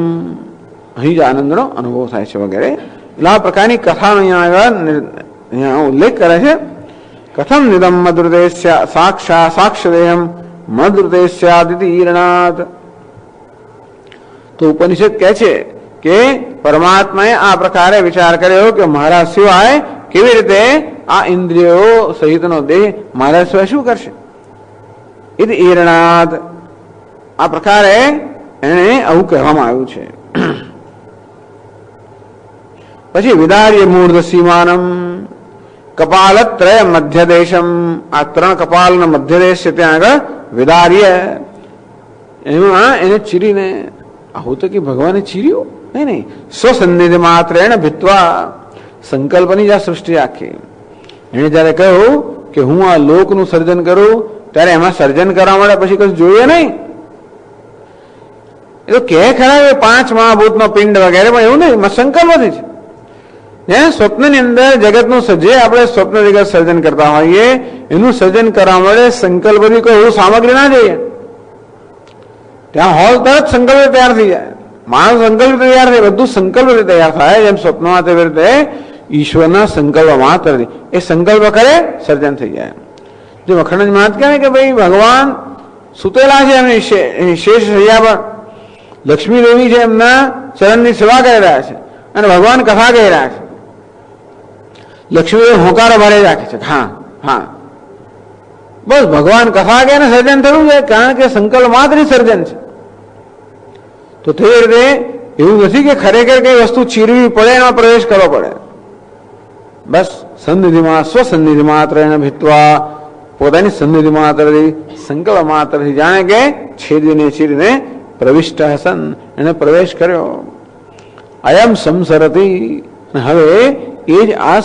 અહીં જ આનંદનો અનુભવ થાય છે વગેરે. એટલે આ પ્રકારની કથાનો અહીંયા ઉલ્લેખ કરે છે. કથમ નિદમ મદ્રુતેસ્ય સાક્ષદેહમ મદ્રુતેસ્યાદિતિ ઈરણાત. તો ઉપનિષદ કહે છે કે પરમાત્માએ આ પ્રકારે વિચાર કર્યો કે મારા સિવાય કેવી રીતે આ ઇન્દ્રિયો સહિતનો દેહ મારા સિવાય શું કરશે. ઇતિ ઈરણાત. આ પ્રકારે એને આવું કહેવામાં આવ્યું છે. પછી વિદાર્ય મૂર્ધ સીમાનમ કપાલત્રય મધ્યદેશમ. આ ત્રણ કપાલનો મધ્યદેશ છે ત્યાં આગળ વિદાર્ય. એમાં એને ચીરીને આવું તો કે ભગવાને ચીર્યું નહીં. સ્વસન્નિધિ માત્ર એને ભીત્વા. સંકલ્પની જ આ સૃષ્ટિ આખી. એને જયારે કહ્યું કે હું આ લોકનું સર્જન કરું ત્યારે એમાં સર્જન કરવા માટે પછી કશું જોઈએ નહીં. એ તો કે ખરા 5 મહાભૂતનો પિંડ વગેરે, પણ એવું નહીં, સંકલ્પથી છે. સ્વપ્નની અંદર જગતનું જે આપણે સ્વપ્ન જગત સર્જન કરતા હોઈએ એનું સર્જન કરવા માટે સંકલ્પથી કોઈ એવું સામગ્રી ના જોઈએ. ત્યાં હોલ તરત સંકલ્પ તૈયાર થઈ જાય. માણસ સંકલ્પ તૈયાર થાય, બધું સંકલ્પ તૈયાર થાય. જેમ સ્વપ્નમાં તેવી રીતે ઈશ્વરના સંકલ્પ માત્રથી એ સંકલ્પ કરે સર્જન થઈ જાય. જે વખણ મહારાજ કહે કે ભાઈ ભગવાન સુતેલા છે એમની શેષ શૈયા પર, લક્ષ્મી દેવી છે એમના ચરણની સેવા કરી રહ્યા છે અને ભગવાન કથા કહી રહ્યા છે. લક્ષ્મી હોકારો ભરે રાખે છે. હા હા, બસ ભગવાન કથા કે સર્જન થયું છે, કારણ કે સંકલ્પ માત્ર સર્જન છે. તો તે રીતે એવું નથી કે ખરેખર કઈ વસ્તુ ચીરવી પડે, એમાં પ્રવેશ કરવો પડે. બસ સન્નિધિમાં સ્વસન્નિધિ માત્ર એને ભીત્વા, પોતાની સન્નિધિ માત્રથી સંકલ્પ માત્રથી જાણે કે છેદીને ચીરીને પ્રવિષ્ટ હસન એને પ્રવેશ કર્યો. અયમ સંસરતી. હવે એ જ આ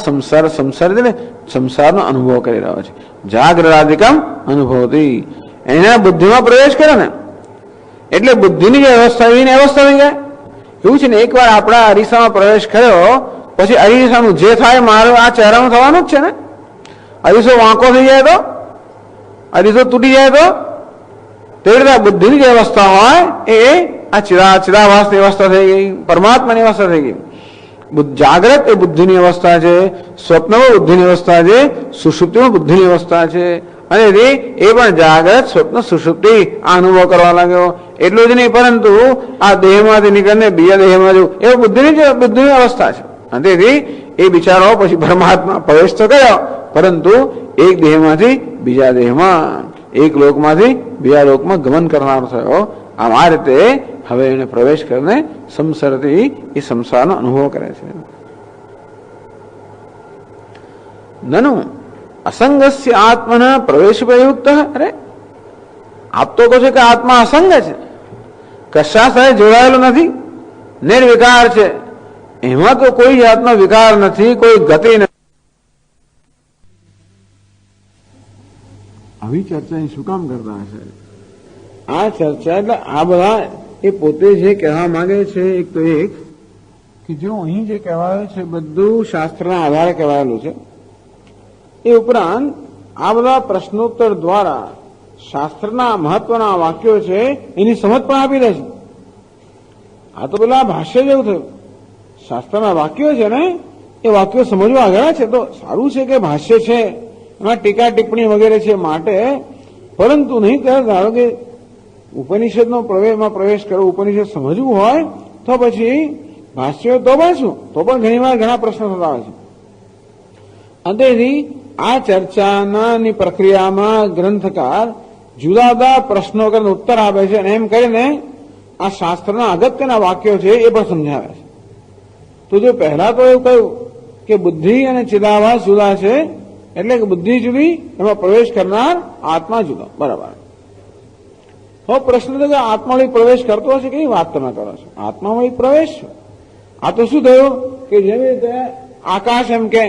સંસારનો અનુભવ કરી રહ્યો છે. જાગ્રરાધિકમ અનુભવતી. એના બુદ્ધિમાં પ્રવેશ કરે ને એટલે બુદ્ધિની જે અવસ્થા એવી અવસ્થા થઈ જાય. એવું છે ને, એકવાર આપણા અરીસામાં પ્રવેશ કર્યો પછી અરીસાનું જે થાય મારું આ ચહેરામાં થવાનું જ છે ને. અરીસો વાંકો થઈ જાય તો, અરીસો તૂટી જાય તો, તે રીતે બુદ્ધિની જે અવસ્થા હોય એ આ ચિદાભાસની અવસ્થા થઈ ગઈ, પરમાત્માની અવસ્થા થઈ ગઈ. જાગ્રત એ બુદ્ધિની અવસ્થા છે, સ્વપ્નમાં બુદ્ધિની અવસ્થા છે, સુષુપ્તિમાં બુદ્ધિની અવસ્થા છે. અને એ પણ જાગ્રત સ્વપ્ન સુષુપ્તિ આ અનુભવ કરવા લાગ્યો. એટલું જ નહીં, પરંતુ આ દેહમાંથી નીકળીને બીજા દેહમાં જવું એ બુદ્ધિની અવસ્થા છે. અને તેથી એ બિચારો પછી પરમાત્મા પ્રવેશ તો કર્યો, પરંતુ એક દેહમાંથી બીજા દેહમાં, એક લોકમાંથી બીજા લોકમાં ગમન કરનાર થયો. આ રીતે હવે એને પ્રવેશ કરીને સંસરતી એ સંસારનો અનુભવ કરે છે. નનુ અસંગસ્ય આત્મના પ્રવેશ પ્રયુક્ત. અરે આપ તો કહો છો કે આત્મા અસંગ છે, કશા સાથે જોડાયેલો નથી, નિર્વિકાર છે. એમાં તો કોઈ જાતનો વિકાર નથી, કોઈ ગતિ નથી. આવી ચર્ચા શું કામ કરતા હશે? આ ચર્ચા એટલે આ બધા એ પોતે જે કહેવા માંગે છે એક તો એક કે જો અહીં જે કહેવાયું છે બધું શાસ્ત્રના આધારે કહેવાયેલું છે. એ ઉપરાંત આ બધા પ્રશ્નોત્તર દ્વારા શાસ્ત્રના મહત્વના વાક્યો છે એની સમજ પણ આપી દે છે. આ તો પેલા ભાષ્ય જેવું થયું. શાસ્ત્રના વાક્યો છે ને એ વાક્યો સમજવા આગળ છે. તો સારું છે કે ભાષ્ય છે, એમાં ટીકા ટિપ્પણી વગેરે છે માટે, પરંતુ નહીં કહે ધારો કે ઉપનિષદનો પ્રવેશ કરવો, ઉપનિષદ સમજવું હોય તો પછી ભાષ્ય તો પણ શું, તો પણ ઘણી વાર ઘણા પ્રશ્નો થતા હોય છે. અંતેથી આ ચર્ચાની પ્રક્રિયામાં ગ્રંથકાર જુદા જુદા પ્રશ્નો કરીને ઉત્તર આપે છે અને એમ કરીને આ શાસ્ત્રના અગત્યના વાક્યો છે એ પણ સમજાવે છે. તો જો પહેલા તો એવું કહ્યું કે બુદ્ધિ અને ચિદાભાસ જુદા છે, એટલે કે બુદ્ધિ જુદી, એમાં પ્રવેશ કરનાર આત્મા જુદો. બરાબર. તો પ્રશ્ન તો કે આત્મામાં પ્રવેશ કરતો હશે, કઈ વાત તમે કરો છો? આત્મામાં પ્રવેશ. આ તો શું થયું કે જેવી રીતે આકાશ એમ કે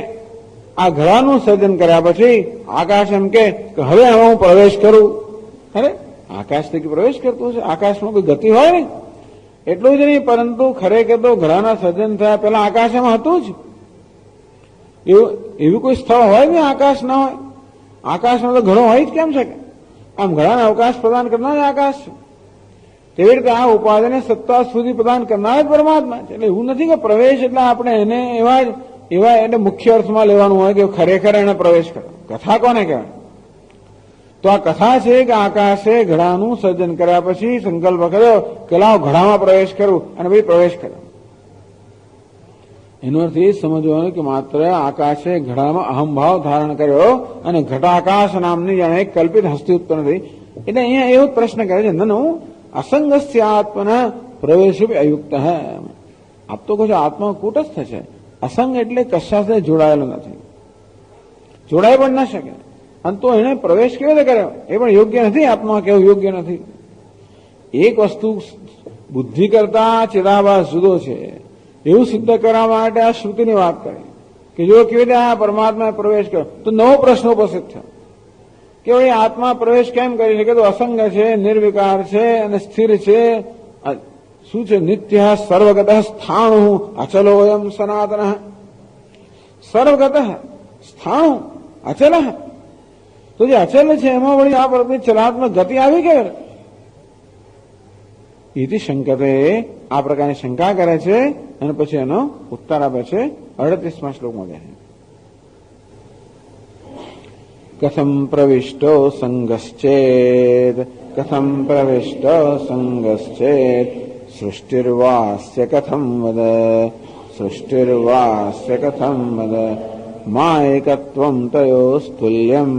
આ ઘડાનું સર્જન કર્યા પછી આકાશ એમ કે હવે હવે હું પ્રવેશ કરું. અરે આકાશ થી પ્રવેશ કરતો હશે, આકાશમાં કોઈ ગતિ હોય ને? એટલું જ નહીં, પરંતુ ખરેખર તો ઘડાના સર્જન થયા પહેલા આકાશ એમાં હતું જ. એવું કોઈ સ્થળ હોય ને આકાશ ના હોય? આકાશમાં તો ઘડો હોય જ કેમ શકે? આમ ઘડાને અવકાશ પ્રદાન કરનાર આકાશ છે. તેવી રીતે આ ઉપાધિને સત્તા સુધી પ્રદાન કરનાર જ પરમાત્મા છે. એટલે એવું નથી કે પ્રવેશ એટલે આપણે એને એવા એને મુખ્ય અર્થમાં લેવાનું હોય કે ખરેખર એને પ્રવેશ કર્યો. કથા કોને કહેવાય? તો આ કથા છે કે આકાશે ઘડાનું સર્જન કર્યા પછી સંકલ્પ કર્યો કે લાવ ઘડામાં પ્રવેશ કરું, અને પછી પ્રવેશ કર્યો. એનો અર્થ એ સમજવાનો કે માત્ર આકાશે ઘડામાં અહમભાવ ધારણ કર્યો અને ઘટાકાશ નામની જાણે એક કલ્પિત હસ્તી ઉત્પન્ન થઈ. એટલે અહીંયા એવો પ્રશ્ન કરે છે, નનુ અસંગસ્ય આત્મના પ્રવેશ અયુક્ત હે. આપ તો કહો છો આત્મા કૂટસ્થ છે, અસંગ એટલે કશા સાથે જોડાયેલો નથી, જોડાય પણ ના શકે. અને તો એને પ્રવેશ કેવી રીતે કર્યો? એ પણ યોગ્ય નથી. આત્મા કેવું યોગ્ય નથી. એક વસ્તુ બુદ્ધિ કરતા ચિદાભાસ જુદો છે એવું સિદ્ધ કરવા માટે આ શ્રુતિની વાત કરી કે જો કેવી રીતે આ પરમાત્માએ પ્રવેશ કર્યો, તો નવો પ્રશ્ન ઉપસ્થિત થયો કે ભાઈ આત્મા પ્રવેશ કેમ કરી શકે? તો અસંગ છે, નિર્વિકાર છે અને સ્થિર છે. શું છે? નિત્ય સર્વગત સ્થાણુ અચલો એમ સનાતન. સર્વગત સ્થાણુ અચલ. તો જે અચલ છે એમાં વળી આ પ્રતિ ચલાત્મક ગતિ આવી કે ઇતિ શંકતે આ પ્રકારની શંકા કરે છે અને પછી એનો ઉત્તર આપે છે 38મા શ્લોકમાં કહે છે, કથમ પ્રવિષ્ટો સંગશ્ચેદ કથમ પ્રવિષ્ટો સંગશ્ચેદ સૃષ્ટિર્વાસ્ય કથમ વદ સૃષ્ટિર્વાસ્ય કથમ વદ માયકત્વમ તયોસ્તુલ્યમ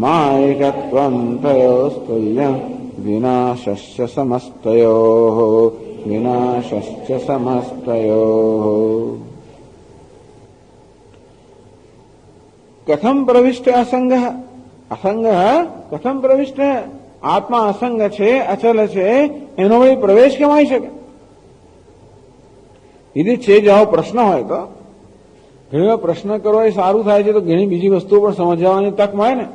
માયકત્વમ તયોસ્તુલ્યમ વિનાશસ્ય સમસ્તયોઃ વિનાશસ્ય સમસ્તયોઃ. કથમ પ્રવિષ્ટ અસંગ અસંગ કથમ પ્રવિષ્ટ આત્મા અસંગ છે, અચલ છે, એનો વળી પ્રવેશ કેમ આવી શકે? એ છે જાઓ પ્રશ્ન હોય તો ઘણી વાર પ્રશ્ન કરવો એ સારું થાય છે, તો ઘણી બીજી વસ્તુઓ પણ સમજાવવાની તક મળે ને.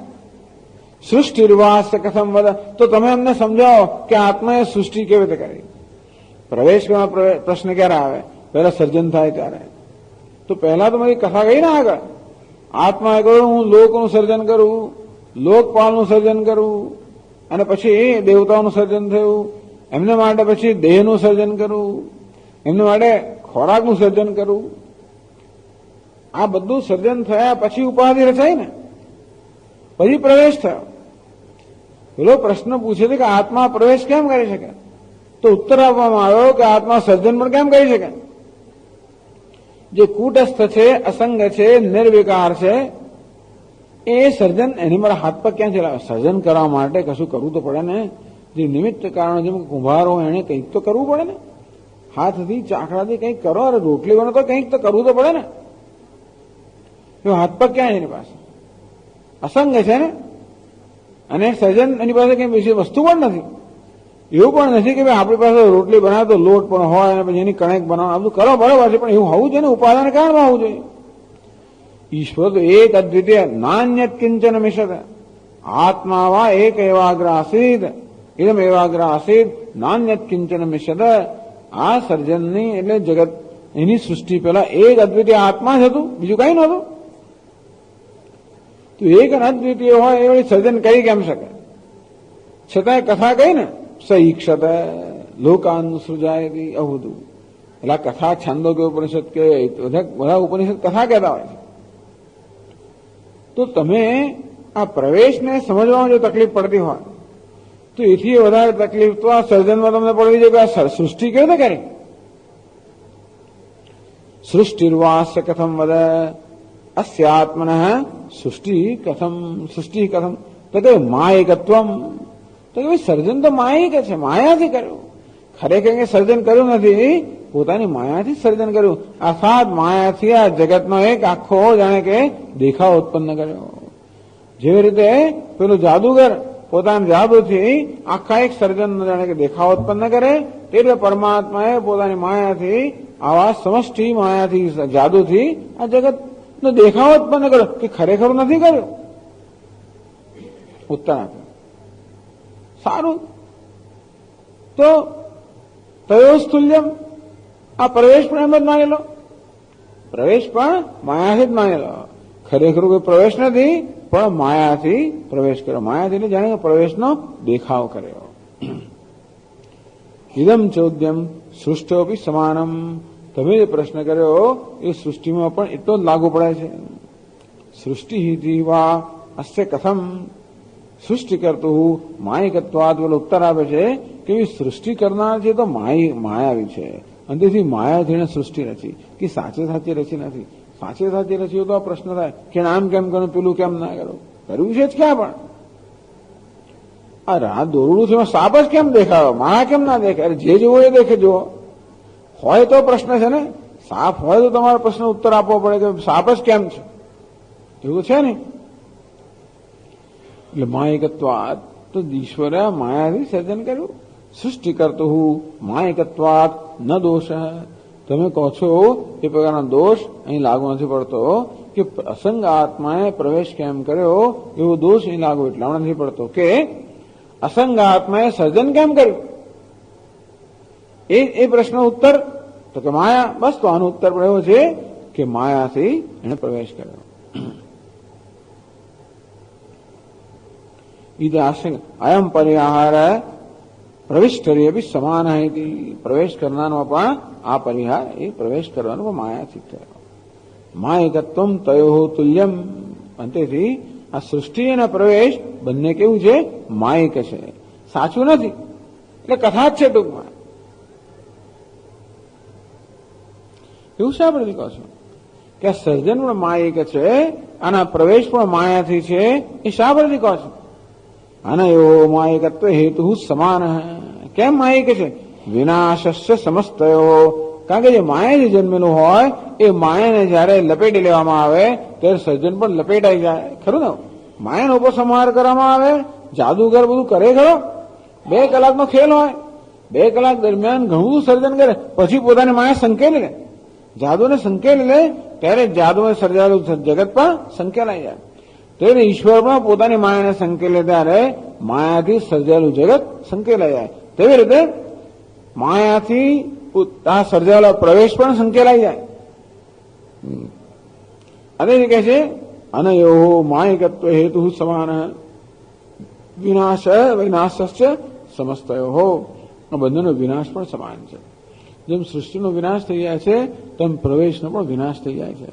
સૃષ્ટિર્વાસ કથમ વદ, તો તમે અમને સમજાવો કે આત્માએ સૃષ્ટિ કેવી રીતે કરી? પ્રવેશમાં પ્રશ્ન ક્યારે આવે? પહેલા સર્જન થાય ત્યારે. તો પહેલા તો મારી કથા ગઈ ને આગળ, આત્માએ કહ્યું હું લોકનું સર્જન કરું, લોકપાલનું સર્જન કરું, અને પછી દેવતાઓનું સર્જન થયું, એમને માટે પછી દેહનું સર્જન કરું, એમને માટે ખોરાકનું સર્જન કરું. આ બધું સર્જન થયા પછી ઉપાધિ રચાય ને, પછી પ્રવેશ થયો. પેલો પ્રશ્ન પૂછે છે કે આત્મા પ્રવેશ કેમ કરી શકે? તો ઉત્તર આપવામાં આવ્યો કે આત્મા સર્જન પણ કેમ કરી શકે? જે કૂટસ્થ છે, અસંગ છે, નિર્વિકાર છે, એ સર્જન એની મારા હાથ પર ક્યાં ચલાવે? સર્જન કરવા માટે કશું કરવું તો પડે ને. જે નિમિત્ત કારણો, જેમ કુંભારો એને કંઈક તો કરવું પડે ને. હાથથી ચાકડાથી કંઈક કરો, અરે રોટલી બનો તો કંઈક તો કરવું તો પડે ને. હાથ પગ ક્યાં એની પાસે? અસંગ છે ને. અને સર્જન એની પાસે કઈ બીજી વસ્તુ પણ નથી. એવું પણ નથી કે ભાઈ આપણી પાસે રોટલી બનાવે તો લોટ પણ હોય અને પછી એની કણેક બનાવવાનું બધું કરો, બરોબર છે, પણ એવું હોવું જોઈએ ને, ઉપાદાન કારણમાં હોવું જોઈએ. ઈશ્વર તો એક અદ્વિતીય નાન્યત કિંચન મિશત આત્મા વા એક એવાગ્ર આસીદ ઇદમ એવાગ્ર આસીદ નાન્યત કિંચન મિશત. આ સર્જનની એટલે જગત એની સૃષ્ટિ પહેલા એક અદ્વિતીય આત્મા જ હતું, બીજું કઈ નહોતું. તો એક અદ્વિતીય હોય એ વળી સર્જન કરી કેમ શકે? છતાંય કથા કઈ ને સહીક્ષત લોકાન સૃજાયતી, આવું બધું. એટલે કથા છંદો કે ઉપનિષદ કે બધા ઉપનિષદ કથા કહેતા હોય છે. તો તમે આ પ્રવેશને સમજવામાં જો તકલીફ પડતી હોય તો એથી વધારે તકલીફ તો આ સર્જનમાં તમને પડવી જોઈએ કે આ સૃષ્ટિ કેવી રીતે કરી? સૃષ્ટિર્વાસ્ય કથમ વદ અસ્યાત્મન સૃષ્ટિ કથમ તો કે માયકત્વમ તો કે ભાઈ સર્જન તો માયા કે છે, માયાથી કર્યું. ખરેખર સર્જન કર્યું નથી, પોતાની માયાથી સર્જન કર્યું. અર્થાત માયાથી આ જગતનો એક આખો જાણે કે દેખાવ ઉત્પન્ન કર્યો. જેવી રીતે પેલું જાદુગર પોતાના જાદુથી આખા એક સર્જન જાણે કે દેખાવ ઉત્પન્ન કરે, તે રીતે પરમાત્માએ પોતાની માયાથી આવા સમષ્ટિ માયાથી જાદુથી આ જગતનો દેખાવ ઉત્પન્ન કર્યો, કે ખરેખર નથી કર્યો. ઉત્તર આપ્યો. સારું, તો તયોસ્તુલ્યમ, આ પ્રવેશ પણ એમ જ માનેલો, પ્રવેશ પણ માયાથી જ માનેલો. ખરેખર કોઈ પ્રવેશ નથી, પણ માયાથી પ્રવેશ કર્યો. માયાથી એટલે જાણે પ્રવેશનો દેખાવ કર્યો. ઇદમ ચોદ્યમ સૃષ્ટિઓપી સમાનમ, તમે જે પ્રશ્ન કર્યો એ સૃષ્ટિમાં પણ એટલો જ લાગુ પડે છે. સૃષ્ટિ વા અસ્ય કથમ, સૃષ્ટિ કરતું માયિકત્વાદ બોલો ઉત્તર આપે છે કે સૃષ્ટિ કરનાર છે તો માયાવી છે, અને તેથી માયાથી સૃષ્ટિ રચી, કે સાચે સાચી રચી નથી. સાચે સાચી રચી તો આ પ્રશ્ન થાય કે આમ કેમ કરું, પેલું કેમ ના કરું, કર્યું છે જ ક્યાં? પણ આ રાત દોરડું છે, સાપ જ કેમ દેખાવે, માયા કેમ ના દેખાય? જે જોવો એ દેખે. જો હોય તો પ્રશ્ન છે ને, સાપ હોય તો તમારો પ્રશ્ન ઉત્તર આપવો પડે કે સાપ જ કેમ છે, એવું છે ને. એટલે માયિકત્વાદ તો ઈશ્વરે માયાથી સર્જન કર્યું. સૃષ્ટિ કરતો હું માયિકત્વાદ ન દોષ. તમે કહો છો એ પ્રકારનો દોષ અહીં લાગુ નથી પડતો, કે અસંગ આત્માએ પ્રવેશ કેમ કર્યો એવો દોષ અહીં લાગુ એટલા નથી પડતો, કે અસંગ આત્માએ સર્જન કેમ કર્યું એ પ્રશ્ન ઉત્તર તો કે માયા. બસ, તો આનો ઉત્તર પણ એવો છે કે માયાથી એને પ્રવેશ કર્યો. અયમ પરિહાર પ્રવિષ્ટરી બી સમાન હતી. પ્રવેશ કરનારનો પણ આ પરિહાર એ પ્રવેશ કરવાનો માયાથી થયો. માયિકત્વમ તયો તુલ્યમ, અંતેથી આ સૃષ્ટિ અને પ્રવેશ બંને કેવું છે? માયિક છે, સાચું નથી. એટલે કથા જ છે ટૂંકમાં. એવું શા પરથી કહો છો કે આ સર્જન પણ માયિક છે અને પ્રવેશ પણ માયાથી છે? એ શા પરથી કહો છો? અને એવો માયિકત્વ હેતુ સમાન. કેમ માયિક છે? વિનાશસ્ય સમસ્તયો, કારણ કે જે માયાથી જન્મેલું હોય એ માયાને જયારે લપેટી લેવામાં આવે ત્યારે સર્જન પણ લપેટાઈ જાય. ખરું ને? માયાનો ઉપસંહાર કરવામાં આવે, જાદુગર બધું કરે ખરો. 2 કલાકનો ખેલ હોય, 2 કલાક દરમિયાન ઘણું બધું સર્જન કરે, પછી પોતાની માયા સંકેલી લે, જાદુને સંકેલી લે, ત્યારે જાદુએ સર્જાયેલું જગત પણ સંકેલાઈ જાય. ત્યારે ઈશ્વર પણ પોતાની માયાને સંકેલે ત્યારે માયાથી સર્જાયેલું જગત સંકેલાઈ જાય. તેવી રીતે માયાથી આ સર્જાયેલો પ્રવેશ પણ સંકેલાઈ જાય. અને કહે છે અનયો માયિકત્વ હેતુ સમાન વિનાશ વિનાશસ્ય સમસ્તયો, બંનેનો વિનાશ પણ સમાન છે. જેમ સૃષ્ટિનો વિનાશ થઈ જાય છે તેમ પ્રવેશનો પણ વિનાશ થઈ જાય છે.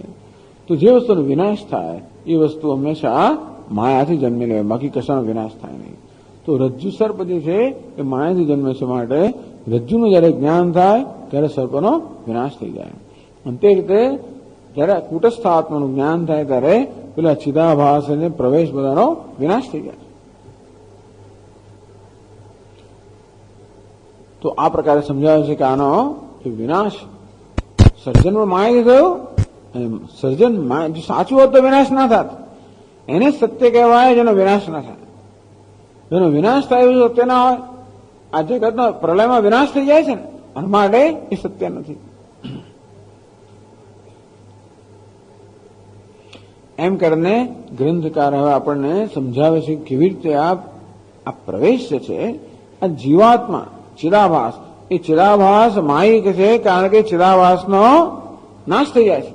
તો જે વસ્તુનો વિનાશ થાય એ વસ્તુ હંમેશા માયાથી જન્મેલી હોય, બાકી કશાનો વિનાશ થાય નહીં. તો રજ્જુ સર્પ જે છે એ માયાથી જન્મે છે, માટે રજ્જુનું જયારે જ્ઞાન થાય ત્યારે સર્પનો વિનાશ થઈ જાય. અને તે રીતે જયારે કુટસ્થ આત્માનું જ્ઞાન થાય ત્યારે પેલા ચિદાભાસ અને પ્રવેશ બધાનો વિનાશ થઈ જાય. તો આ પ્રકારે સમજાવે છે કે આનો વિનાશ સર્જન માયાથી થયો. સર્જન જો સાચું હોત તો વિનાશ ના થાત. એને સત્ય કહેવાય જેનો વિનાશ ના થાય. જેનો વિનાશ થાય એવું સત્ય ના હોય. આ જગતનો પ્રલયમાં વિનાશ થઈ જાય છે ને, અને માટે એ સત્ય નથી. એમ કરીને ગ્રંથકાર હવે આપણને સમજાવે છે કેવી રીતે આ પ્રવેશ છે, આ જીવાત્મા ચિદાભાસ, એ ચિદાભાસ માયિક છે, કારણ કે ચિદાભાસનો નાશ થઈ જાય છે.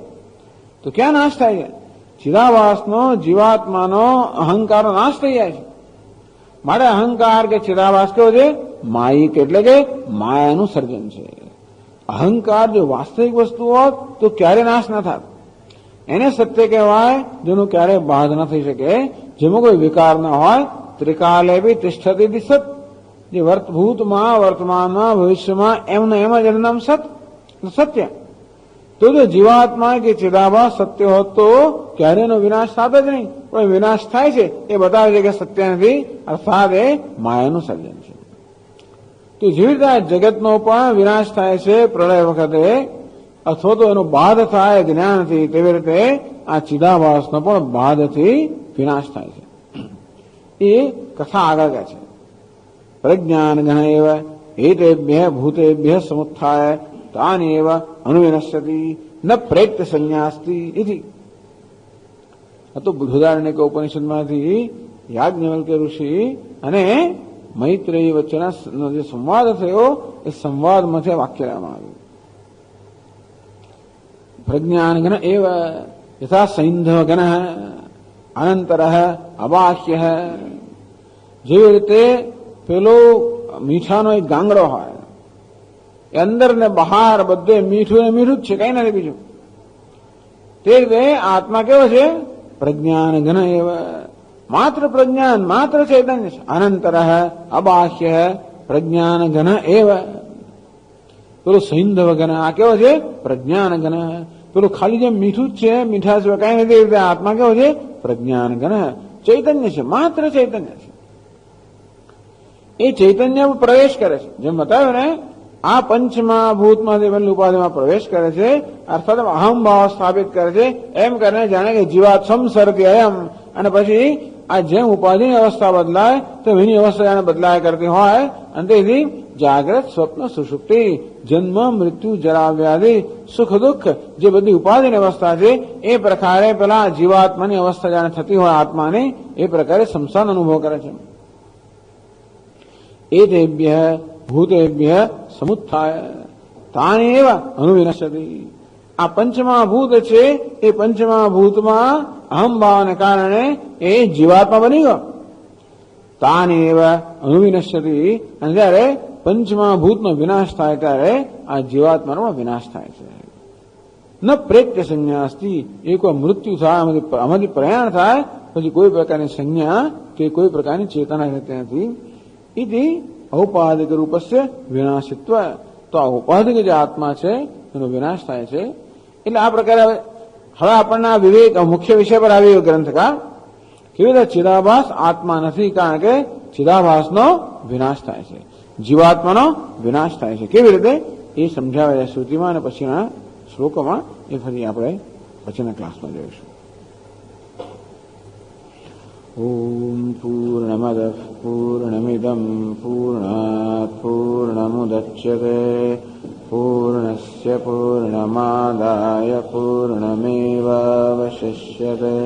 તો ક્યાં નાશ થાય છે? ચિદાભાસનો, જીવાત્માનો, અહંકારનો નાશ થઈ જાય છે. માટે અહંકાર કે ચિદાભાસ કેવો છે? માયિક, એટલે કે માયાનું સર્જન છે. અહંકાર જો વાસ્તવિક વસ્તુ હોત તો ક્યારે નાશ ના થાત. એને સત્ય કહેવાય જેનું ક્યારે બાધ ન થઈ શકે, જેમાં કોઈ વિકાર ન હોય. ત્રિકાલે બી તિષ્ઠતી દિશત, જે ભૂતમાં, વર્તમાનમાં, ભવિષ્યમાં એમનું એમ જ એનું નામ સત્ય. તો જો જીવાત્મા કે ચિદાભાસ સત્ય હોત તો ક્યારે એનો વિનાશ થાત જ નહીં, પણ વિનાશ થાય છે એ બતાવે છે કે સત્ય નથી, અર્થાત એ માયાનું સર્જન છે. તો જેવી રીતે આ જગતનો પણ વિનાશ થાય છે પ્રલય વખતે, અથવા તો એનો બાધ થાય જ્ઞાનથી, તેવી રીતે આ ચિદાભાસનો પણ બાધથી વિનાશ થાય છે. એ કથા આગળ કહે છે, પ્રજ્ઞાન ગણ એવ એતેભ્ય ભૂતેભ્ય સમુત્થાય તાની એવ અનુવિનશ્યતિ ન પ્રેત્ય સંન્યાસ્તિ ઇતિ. આ તો બૃહદારણ્યક ઉપનિષદમાંથી યાજ્ઞવલ્ક્ય ઋષિ અને મૈત્રેયી વચ્ચેનો જે સંવાદ થયો એ સંવાદમાંથી વાક્ય લેવામાં આવ્યું. પ્રજ્ઞાન ગણ એવ યથા સૈંધવ ગણ અનંતર અબાહ્ય. જેવી રીતે પેલો મીઠાનો એક ગાંગડો હોય, એ અંદર ને બહાર બધે મીઠું ને મીઠું જ છે, કઈ નથી બીજું. તે રીતે આત્મા કેવો છે? પ્રજ્ઞાન ઘન એવ, માત્ર પ્રજ્ઞાન, માત્ર ચૈતન્ય છે. અનંતર અબાહ્ય પ્રજ્ઞાન ઘન એવ. પેલું સૈંધવ ઘન, આ કેવો છે? પ્રજ્ઞાન ઘન. પેલું ખાલી જેમ મીઠું જ છે, મીઠા સિવાય કઈ નથી. રીતે આત્મા કેવો છે? પ્રજ્ઞાન ઘન, ચૈતન્ય છે, માત્ર ચૈતન્ય છે. એ ચૈતન્ય પ્રવેશ કરે છે, જેમ બતાવ્યું ને, આ પંચમા ભૂતમાંથી બનેલી ઉપાધિમાં પ્રવેશ કરે છે, અર્થાત અહમ ભાવ સ્થાપિત કરે છે. એમ કરીને જાણે કે જીવાત સંસરતી અયમ, અને પછી આ જેમ ઉપાધિની અવસ્થા બદલાય તો એની અવસ્થા જાણે બદલાય કરતી હોય, અને તેથી જાગ્રત સ્વપ્ન સુષુપ્તિ જન્મ મૃત્યુ જરા વ્યાધિ સુખ દુઃખ જે બધી ઉપાધિની અવસ્થા છે એ પ્રકારે પેલા જીવાત્માની અવસ્થા જાણે થતી હોય આત્માની, એ પ્રકારે સંસાર અનુભવ કરે છે. એતેભ્ય ભૂતેભ્ય સમુત્થાય તાની એવ અનુવિનશ્યતિ. આ પંચમા ભૂત છે, એ પંચમા ભૂતમાં અહમ ભાવને કારણે એ જીવાત્મા બની ગયો. તાની એવ અનુવિનશ્યતિ. અને જયારે પંચમા ભૂતનો વિનાશ થાય ત્યારે આ જીવાત્માનો વિનાશ થાય છે. ન પ્રેત્ય સંન્યાસથી, એ કોઈ મૃત્યુ થાય, આમાંથી પ્રયાણ થાય, પછી કોઈ પ્રકારની સંજ્ઞા કે કોઈ પ્રકારની ચેતના રહેતી નથી. ઇતિ ઔપાધિક રૂપસ્ય વિનાશિત્વ. તો આ ઔપાધિક જે આત્મા છે એનો વિનાશ થાય છે. એટલે આ પ્રકારે હવે આપણને આ વિવેક મુખ્ય વિષય પર આવ્યો ગ્રંથકાર. કેવી રીતે ચિદાભાસ આત્મા નથી, કારણ કે ચિદાભાસનો વિનાશ થાય છે, જીવાત્માનો વિનાશ થાય છે. કેવી રીતે એ સમજાવે છે શ્રુતિમાં, અને પછીના શ્લોકોમાં એ ફરી આપણે પછીના ક્લાસમાં જોઈશું. ઓમ પૂર્ણમદ પૂર્ણમિદમ પૂર્ણાત પૂર્ણમુદચ્યતે પૂર્ણસ્ય પૂર્ણમાદાય પૂર્ણમેવાવશિષ્યતે.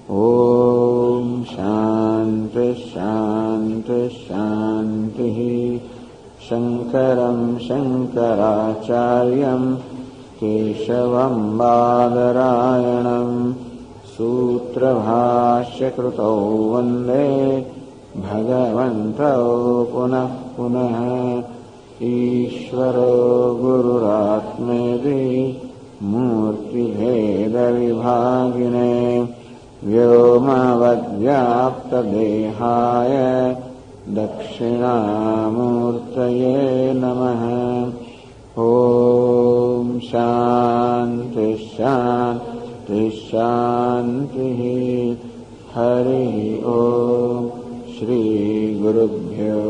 ઓમ શાંતિ શાંતિ શાંતિ. શંકરં શંકરાચાર્યં કેશવં બાદરાયણં सूत्रभाष्यकृतौ वन्दे भगवन्तौ पुनः पुनः. ईश्वरो गुरुरात्मेति मूर्तिभेदविभागिने व्योमवद्व्याप्तदेहाय दक्षिणामूर्तये नमः. ॐ शान्ति शान्ति शान्तिः. हरिः ॐ. श्री गुरुभ्यो